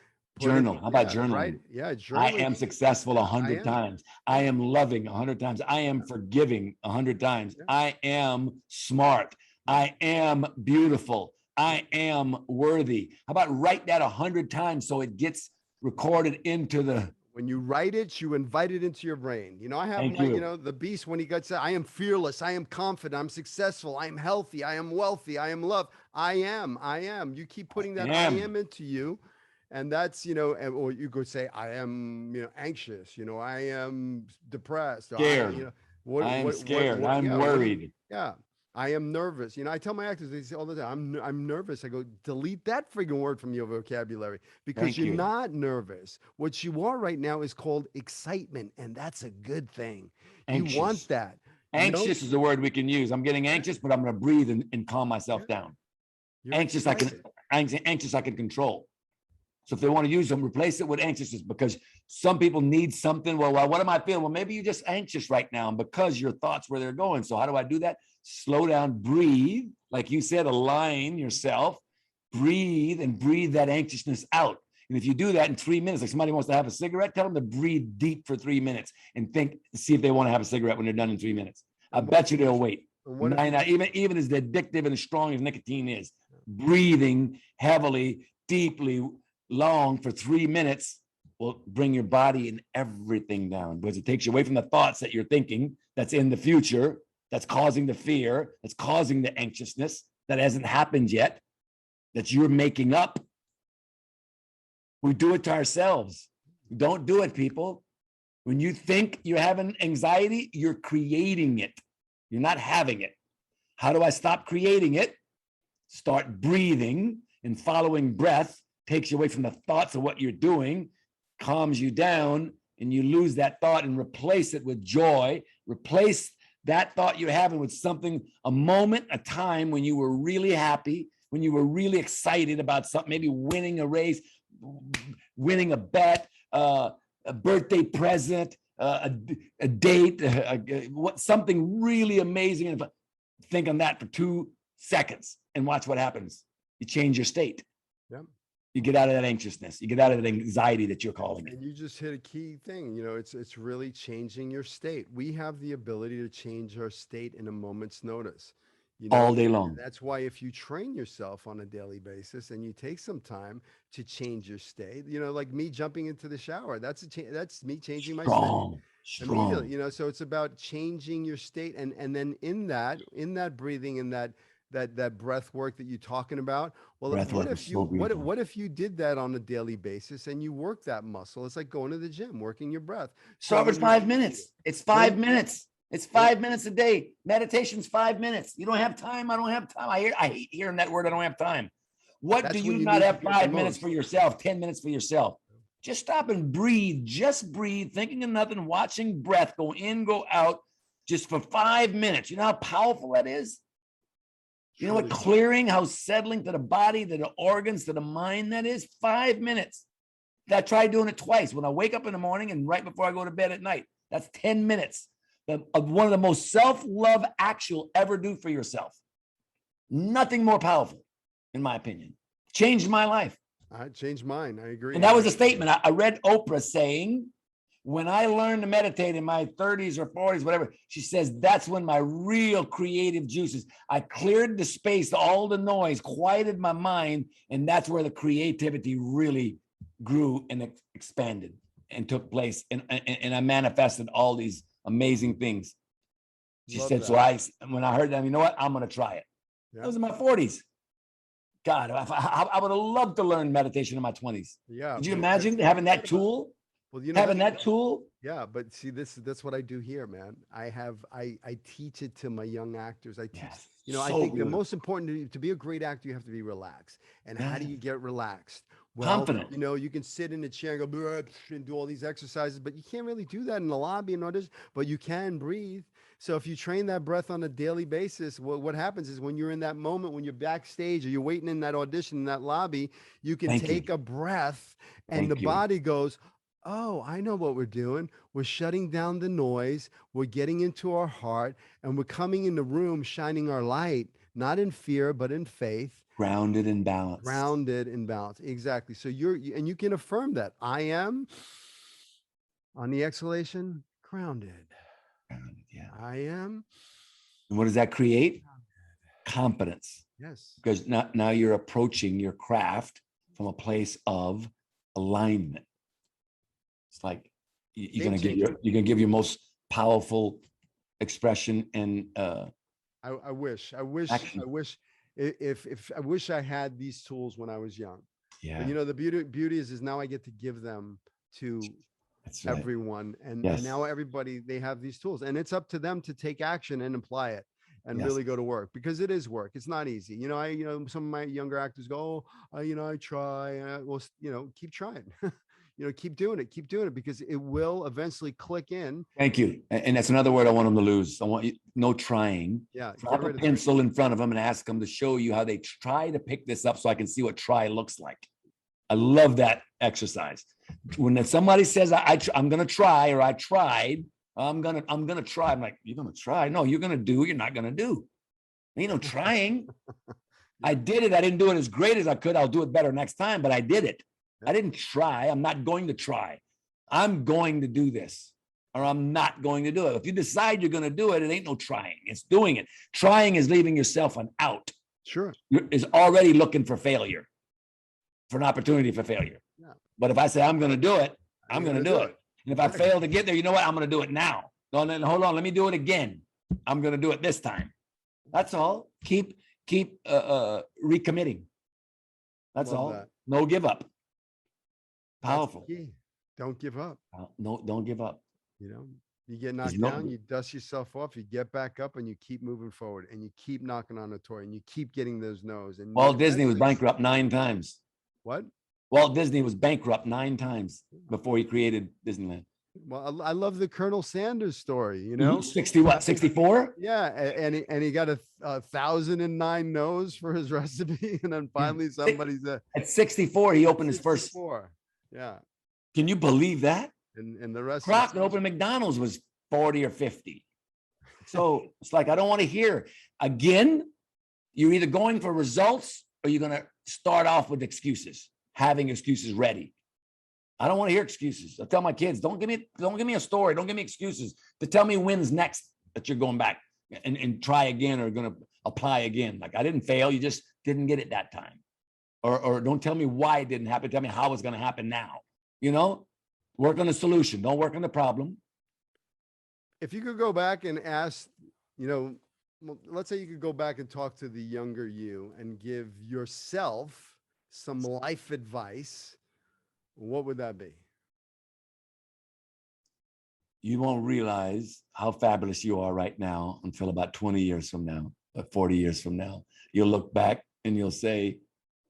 journal. How about journaling? Right. Yeah. Journaling. I am successful 100 times. I am loving 100 times. I am forgiving 100 times. Yeah. I am smart. I am beautiful. I am worthy. How about write that 100 times so it gets recorded into the. When you write it, you invite it into your brain. I have the beast when he gets I am fearless. I am confident. I'm successful. I am healthy. I am wealthy. I am loved. I am. You keep putting that I am into you. And that's, or you could say, I am, anxious, I am depressed. Scared. I am scared. I'm worried. Yeah. I am nervous. I tell my actors, they say all the time, I'm nervous. I go, delete that friggin' word from your vocabulary because you're not nervous. What you are right now is called excitement. And that's a good thing. Anxious. You want that. Anxious is a word we can use. I'm getting anxious, but I'm going to breathe and calm myself down. Anxious, I can control. So if they want to use them, replace it with anxiousness because some people need something. Well, what am I feeling? Well, maybe you're just anxious right now because your thoughts where they're going. So how do I do that? Slow down, breathe. Like you said, align yourself, breathe and breathe that anxiousness out. And if you do that in 3 minutes, like somebody wants to have a cigarette, tell them to breathe deep for 3 minutes and see if they want to have a cigarette when they're done in 3 minutes. I bet you they'll wait. Even as addictive and as strong as nicotine is, breathing heavily, deeply, long for 3 minutes will bring your body and everything down because it takes you away from the thoughts that you're thinking that's in the future, that's causing the fear, that's causing the anxiousness that hasn't happened yet, that you're making up. We do it to ourselves. Don't do it, people. When you think you're having anxiety, you're creating it. You're not having it. How do I stop creating it? Start breathing and following breath. Takes you away from the thoughts of what you're doing, calms you down, and you lose that thought and replace it with joy. Replace that thought you're having with something, a moment, a time when you were really happy, when you were really excited about something, maybe winning a race, winning a bet, a birthday present, a date, something really amazing. And think on that for 2 seconds and watch what happens. You change your state. Yeah. You get out of that anxiousness. You get out of that anxiety that you're calling it. And you just hit a key thing. It's really changing your state. We have the ability to change our state in a moment's notice. All day long. That's why if you train yourself on a daily basis and you take some time to change your state, like me jumping into the shower, that's me changing my state. Immediately, so it's about changing your state. And then in that breathing, in that breath work that you're talking about. Well, what if you did that on a daily basis and you work that muscle? It's like going to the gym, working your breath. Start with 5 minutes. It's 5 minutes. It's 5 minutes a day. Meditation's 5 minutes. You don't have time. I don't have time. I hate hearing that word. I don't have time. What do you not have 5 minutes for yourself, 10 minutes for yourself? Just stop and breathe. Just breathe, thinking of nothing, watching breath go in, go out, just for 5 minutes. You know how powerful that is? You know what clearing, how settling to the body, to the organs, to the mind that is? 5 minutes. I tried doing it twice. When I wake up in the morning and right before I go to bed at night. That's 10 minutes. One of the most self-love acts you'll ever do for yourself. Nothing more powerful, in my opinion. Changed my life. I changed mine. I agree. And that was a statement. I read Oprah saying, when I learned to meditate in my 30s or 40s, whatever, she says, that's when my real creative juices, I cleared the space, all the noise, quieted my mind, and that's where the creativity really grew and expanded and took place. And I manifested all these amazing things. She Love said, that. so when I heard that, you know what? I'm going to try it. Yeah. I was in my 40s. God, I would have loved to learn meditation in my 20s. Yeah. Could you imagine having that tool? Well, you know, Having that tool? yeah, but see, that's what I do here, man. I teach it to my young actors. I teach, Yes. you know, I So think the good. most important to be a great actor, you have to be relaxed. And how do Yeah. you get relaxed? Well, Confident. you know, you can sit in a chair and go "Blah," and do all these exercises, but you can't really do that in the lobby and audition, but you can breathe. So if you train that breath on a daily basis, what happens is when you're in that moment, when you're backstage or you're waiting in that audition in that lobby, you can Thank you. take a breath and the Thank you. body goes, oh, I know what we're doing. We're shutting down the noise. We're getting into our heart and we're coming in the room, shining our light, not in fear, but in faith, Grounded and balanced. grounded and balanced. Exactly. So and you can affirm that I am on the exhalation, grounded. Yeah. I am. And what does that create? Confidence. Yes. Because now you're approaching your craft from a place of alignment. It's like you're gonna give your most powerful expression and I wish action. if I wish I had these tools when I was young. Yeah. But you know, the beauty is now I get to give them to That's right. everyone. And Yes. now everybody, they have these tools and it's up to them to take action and apply it and Yes. really go to work, because it is work. It's not easy. You know, some of my younger actors go, oh, you know, I try. Well, you know, keep trying. You know, keep doing it because it will eventually click in. Thank you. And that's another word I want them to lose. I want you, no trying. Yeah. Drop a pencil in front of them and ask them to show you how they try to pick this up so I can see what try looks like. I love that exercise. When somebody says I'm going to try, or I tried, I'm going to try. I'm like, you're going to try? No, you're going to do. You're not going to do. Ain't no trying. I did it. I didn't do it as great as I could. I'll do it better next time, but I did it. I didn't try. I'm not going to try. I'm going to do this, or I'm not going to do it. If you decide you're going to do it, it ain't no trying. It's doing it. Trying is leaving yourself an out. Sure. Is already looking for failure, for an opportunity for failure. Yeah. But if I say I'm going to do it, I'm going to do it. And if I fail to get there, you know what? I'm going to do it now. No, then hold on. Let me do it again. I'm going to do it this time. That's all. Keep recommitting. That's Love all. that. No give up. Powerful. Don't give up. No, don't give up. You know, you get knocked down, you dust yourself off, you get back up and you keep moving forward and you keep knocking on the door and you keep getting those no's. And Walt Disney was bankrupt 9 times. What? Walt Disney was bankrupt 9 times before he created Disneyland. Well, I love the Colonel Sanders story, you know, 64? Yeah. And he got 1,009 no's for his recipe. And then finally somebody's at 64, he opened his first. Yeah. Can you believe that? And the rest Croc opened McDonald's was 40 or 50. So it's like, I don't want to hear again. You're either going for results or you're going to start off with excuses, having excuses ready. I don't want to hear excuses. I tell my kids, don't give me a story. Don't give me excuses to tell me when's next that you're going back and try again or going to apply again. Like, I didn't fail. You just didn't get it that time. Or don't tell me why it didn't happen. Tell me how it's going to happen now. You know, work on the solution. Don't work on the problem. If you could go back and ask, you know, let's say you could go back and talk to the younger you and give yourself some life advice, what would that be? You won't realize how fabulous you are right now until about 20 years from now, or 40 years from now. You'll look back and you'll say,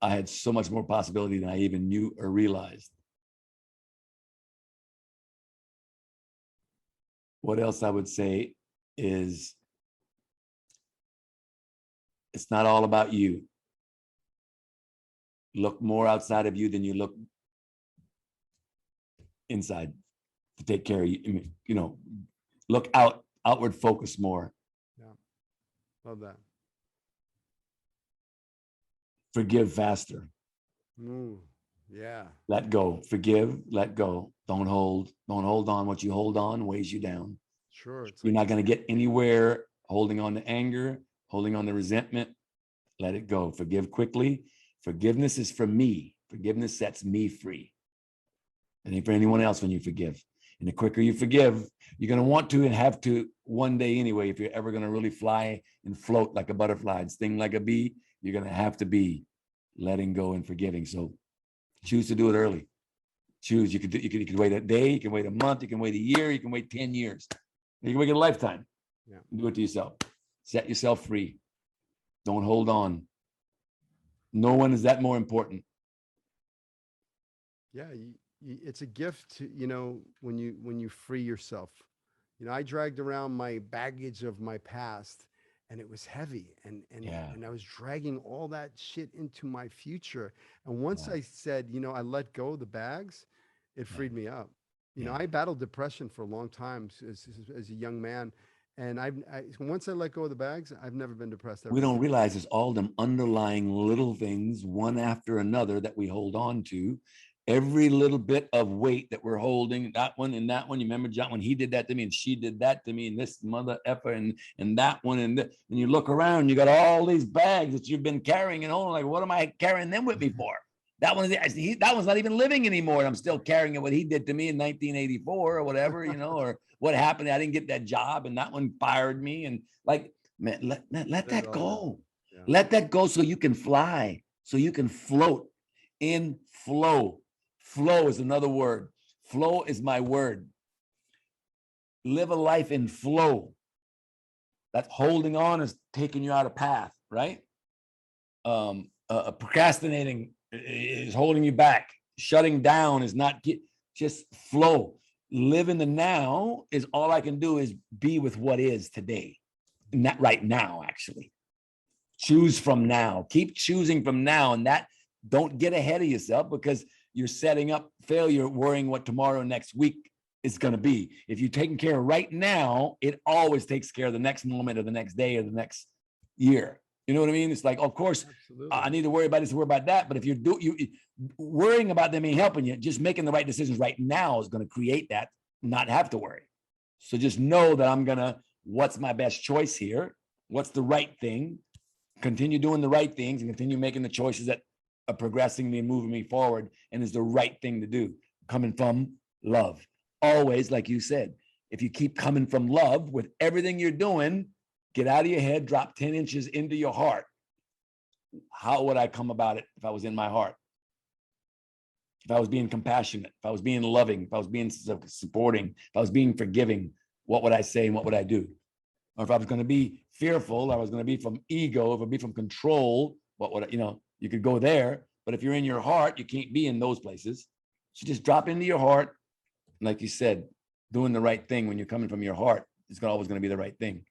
I had so much more possibility than I even knew or realized. What else I would say is, it's not all about you. Look more outside of you than you look inside to take care of you. You know, look outward focus more. Yeah. Love that. Forgive faster. Yeah. Let go. Forgive, let go. Don't hold on. What you hold on weighs you down. Sure. You're not going to get anywhere holding on to anger, holding on to resentment. Let it go. Forgive quickly. Forgiveness is for me. Forgiveness sets me free. And for anyone else when you forgive. And the quicker you forgive, you're going to want to and have to one day anyway, if you're ever going to really fly and float like a butterfly and sting like a bee, you're going to have to be letting go and forgiving. So choose to do it early. Choose. You could wait a day, you can wait a month, you can wait a year, you can wait 10 years. You can wait a lifetime. Yeah. Do it to yourself. Set yourself free. Don't hold on. No one is that more important. Yeah, it's a gift to, when you free yourself. I dragged around my baggage of my past, and it was heavy, and I was dragging all that shit into my future. And once I said, I let go of the bags, it freed me up. I battled depression for a long time as a young man. And once I let go of the bags, I've never been depressed ever. We don't realize it's all them underlying little things, one after another, that we hold on to. Every little bit of weight that we're holding, that one and that one. You remember John when he did that to me, and she did that to me, and this mother effer and that one, and you look around, you got all these bags that you've been carrying, and like, what am I carrying them with me for? That one's not even living anymore. And I'm still carrying it. What he did to me in 1984 or whatever, or what happened. I didn't get that job, and that one fired me. And like, man, let that go. Yeah. Let that go so you can fly, so you can float in flow. Flow is another word. Flow is my word. Live a life in flow. That holding on is taking you out of path, right? Procrastinating is holding you back. Shutting down is not just flow. Live in the now is all I can do is be with what is today. Not right now, actually. Choose from now. Keep choosing from now, and that don't get ahead of yourself, because you're setting up failure, worrying what tomorrow, next week is going to be. If you're taking care of right now, it always takes care of the next moment or the next day or the next year. You know what I mean? It's like, of course, I need to worry about this, worry about that. But if you worrying about them ain't helping you, just making the right decisions right now is going to create that, not have to worry. So just know that what's my best choice here? What's the right thing? Continue doing the right things and continue making the choices that are progressing me and moving me forward, and is the right thing to do, coming from love. Always, like you said, if you keep coming from love with everything you're doing, get out of your head, drop 10 inches into your heart. How would I come about it if I was in my heart? If I was being compassionate, if I was being loving, if I was being supporting, if I was being forgiving, what would I say and what would I do? Or if I was going to be fearful, or I was going to be from ego, if I would be from control, what would you could go there, but if you're in your heart, you can't be in those places. So just drop into your heart. Like you said, doing the right thing when you're coming from your heart, it's always going to be the right thing.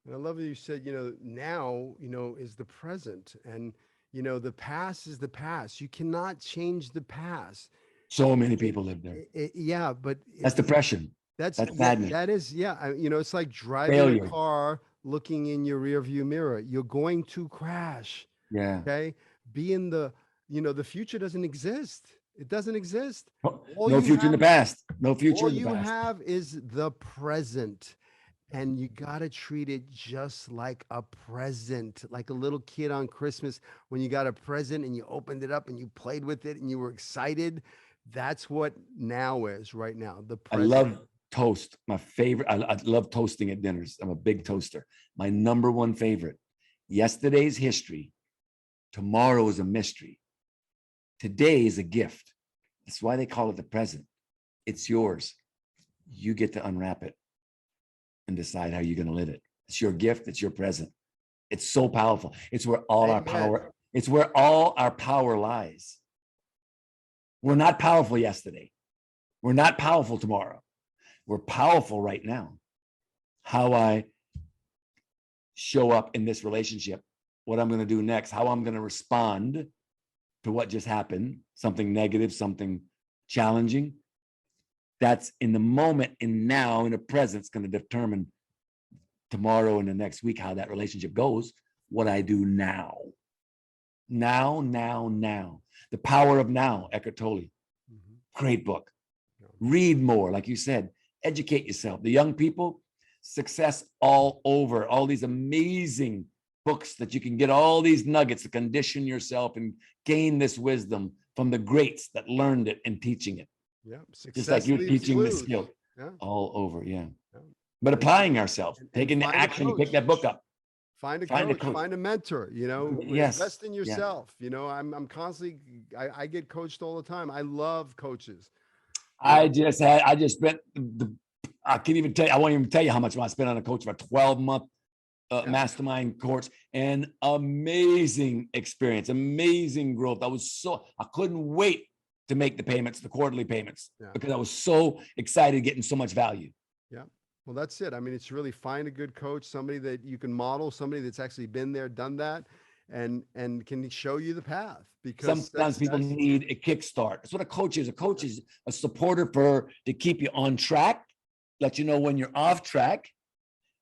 And I love that you said, now, is the present, and, the past is the past. You cannot change the past. So many people live there. Yeah, but that's depression. That's sadness. That is, it's like driving a car, looking in your rear view mirror. You're going to crash. Yeah. Okay. Be in the future doesn't exist. It doesn't exist. No future in the past. No future in the past. All you have is the present. And you got to treat it just like a present, like a little kid on Christmas when you got a present and you opened it up and you played with it and you were excited. That's what now is right now. The present. I love toast. My favorite. I love toasting at dinners. I'm a big toaster. My number one favorite. Yesterday's history. Tomorrow is a mystery. Today is a gift. That's why they call it the present. It's yours. You get to unwrap it and decide how you're going to live it. It's your gift. It's your present. It's so powerful. It's where all our power, it's where all our power lies. We're not powerful yesterday. We're not powerful tomorrow. We're powerful right now. How I show up in this relationship, what I'm going to do next, how I'm going to respond to what just happened, something negative, something challenging. That's in the moment, in now, in the present, it's going to determine tomorrow and the next week how that relationship goes, what I do now. Now. The Power of Now, Eckhart Tolle. Great book. Read more, like you said, educate yourself. The young people, success all over, all these amazing books that you can get, all these nuggets to condition yourself and gain this wisdom from the greats that learned it and teaching it. Yeah. Just like Success you're leaves you teaching the lose. skill Yeah. all over. Yeah. Yeah. But applying ourselves, And taking the find a action to pick coach. that book up. Find a Find a coach, coach. find a mentor, Yes. invest in Yeah. yourself. I'm constantly, I get coached all the time. I love coaches. I just spent I can't even tell you, I won't even tell you how much I spent on a coach for a 12-month Yeah. mastermind course, and amazing experience, amazing growth. I couldn't wait to make the payments, the quarterly payments, because I was so excited getting so much value. Yeah. Well, that's it. I mean, it's really find a good coach, somebody that you can model, somebody that's actually been there, done that, and can show you the path. Because Sometimes people need a kickstart. That's what a coach is. A coach is a supporter to keep you on track, let you know when you're off track,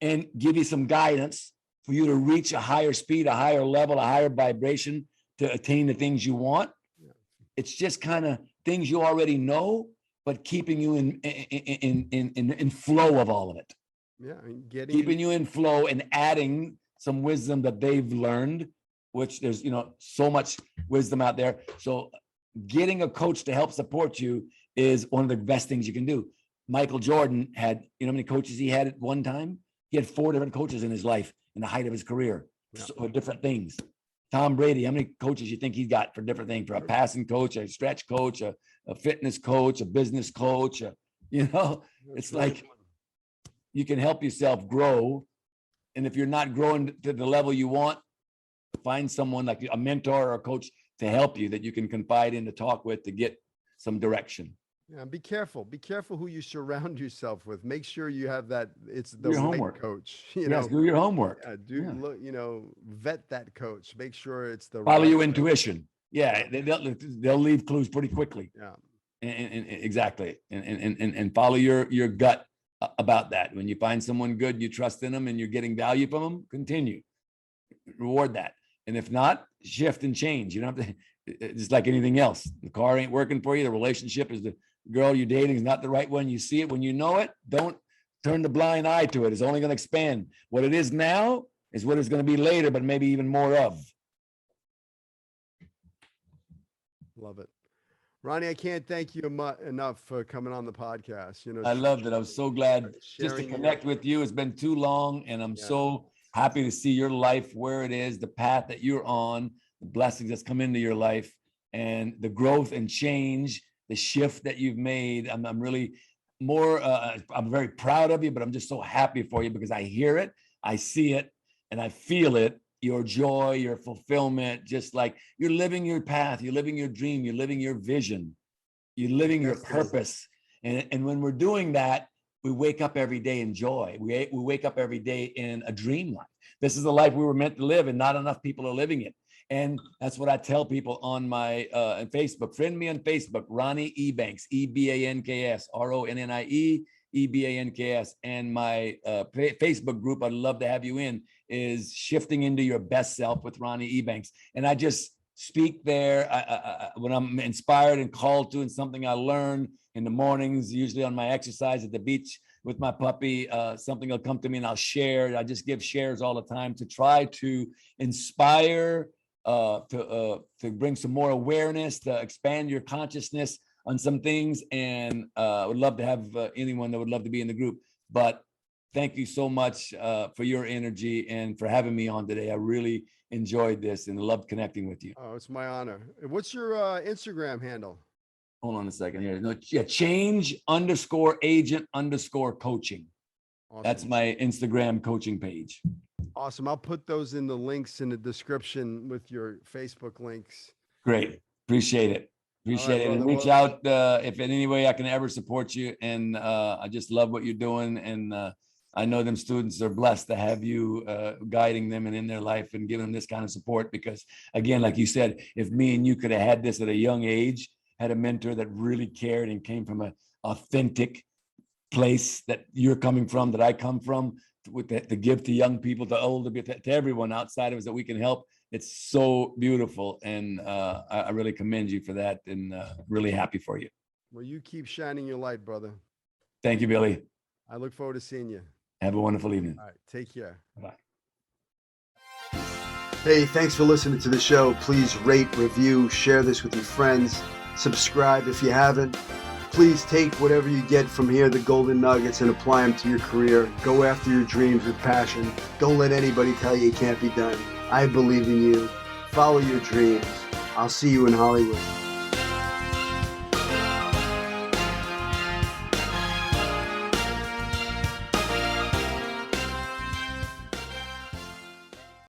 and give you some guidance for you to reach a higher speed, a higher level, a higher vibration to attain the things you want. Yeah. It's just kind of things you already know, but keeping you in flow of all of it. Yeah, and keeping you in flow and adding some wisdom that they've learned, which there's so much wisdom out there. So getting a coach to help support you is one of the best things you can do. Michael Jordan had, how many coaches he had at one time? He had 4 different coaches in his life in the height of his career for different things. Tom Brady, how many coaches you think he's got for different things? For a passing coach, a stretch coach, a fitness coach, a business coach, it's like you can help yourself grow. And if you're not growing to the level you want, find someone like a mentor or a coach to help you that you can confide in, to talk with, to get some direction. Yeah, be careful. Be careful who you surround yourself with. Make sure you have that. It's the Do your right homework. coach. Yes, do your homework. Look, vet that coach. Make sure it's the Follow right your coach. intuition. Yeah, they'll leave clues pretty quickly. Yeah, and exactly, and follow your gut about that. When you find someone good, you trust in them, and you're getting value from them, continue, reward that. And if not, shift and change. You don't have to, just like anything else. The car ain't working for you. The relationship is the girl you're dating is not the right one. You see it when you know it. Don't turn the blind eye to it. It's only going to expand. What it is now is what it's going to be later, but maybe even more of. love it. Ronnie, I can't thank you enough for coming on the podcast. I loved it. I was so glad just to sharing connect with you. It's been too long, and I'm so happy to see your life where it is, the path that you're on, the blessings that's come into your life, and the growth and change, the shift that you've made. I'm really more, I'm very proud of you, but I'm just so happy for you because I hear it, I see it, and I feel it. Your joy, your fulfillment, just like you're living your path, you're living your dream, you're living your vision, you're living your purpose. And when we're doing that, we wake up every day in joy. We wake up every day in a dream life. This is the life we were meant to live, and not enough people are living it. And that's what I tell people on my Facebook. Friend me on Facebook, Ronnie Ebanks, Ebanks, Ronnie Ebanks. And my Facebook group, I'd love to have you in, is Shifting into Your Best Self with Ronnie Ebanks. And I just speak there when I'm inspired and called to, and something I learn in the mornings, usually on my exercise at the beach with my puppy. Something will come to me and I'll share. I just give shares all the time to try to inspire, to bring some more awareness, to expand your consciousness on some things. And I would love to have anyone that would love to be in the group. But thank you so much for your energy and for having me on today. I really enjoyed this and loved connecting with you. Oh, it's my honor. What's your Instagram handle? Hold on a second here. No, change_agent_coaching. Awesome. That's my Instagram coaching page. Awesome. I'll put those in the links in the description with your Facebook links. Great. Appreciate it. Appreciate it. And reach out if in any way I can ever support you. And I just love what you're doing. And I know them students are blessed to have you guiding them and in their life and giving them this kind of support. Because again, like you said, if me and you could have had this at a young age, had a mentor that really cared and came from an authentic place that you're coming from, that I come from, with to give to young people, to older people, to everyone outside of us that we can help. It's so beautiful. And I really commend you for that, and really happy for you. Well, you keep shining your light, brother. Thank you, Billy. I look forward to seeing you. Have a wonderful evening. All right. Take care. Bye. Hey, thanks for listening to the show. Please rate, review, share this with your friends. Subscribe if you haven't. Please take whatever you get from here, the golden nuggets, and apply them to your career. Go after your dreams with passion. Don't let anybody tell you it can't be done. I believe in you. Follow your dreams. I'll see you in Hollywood.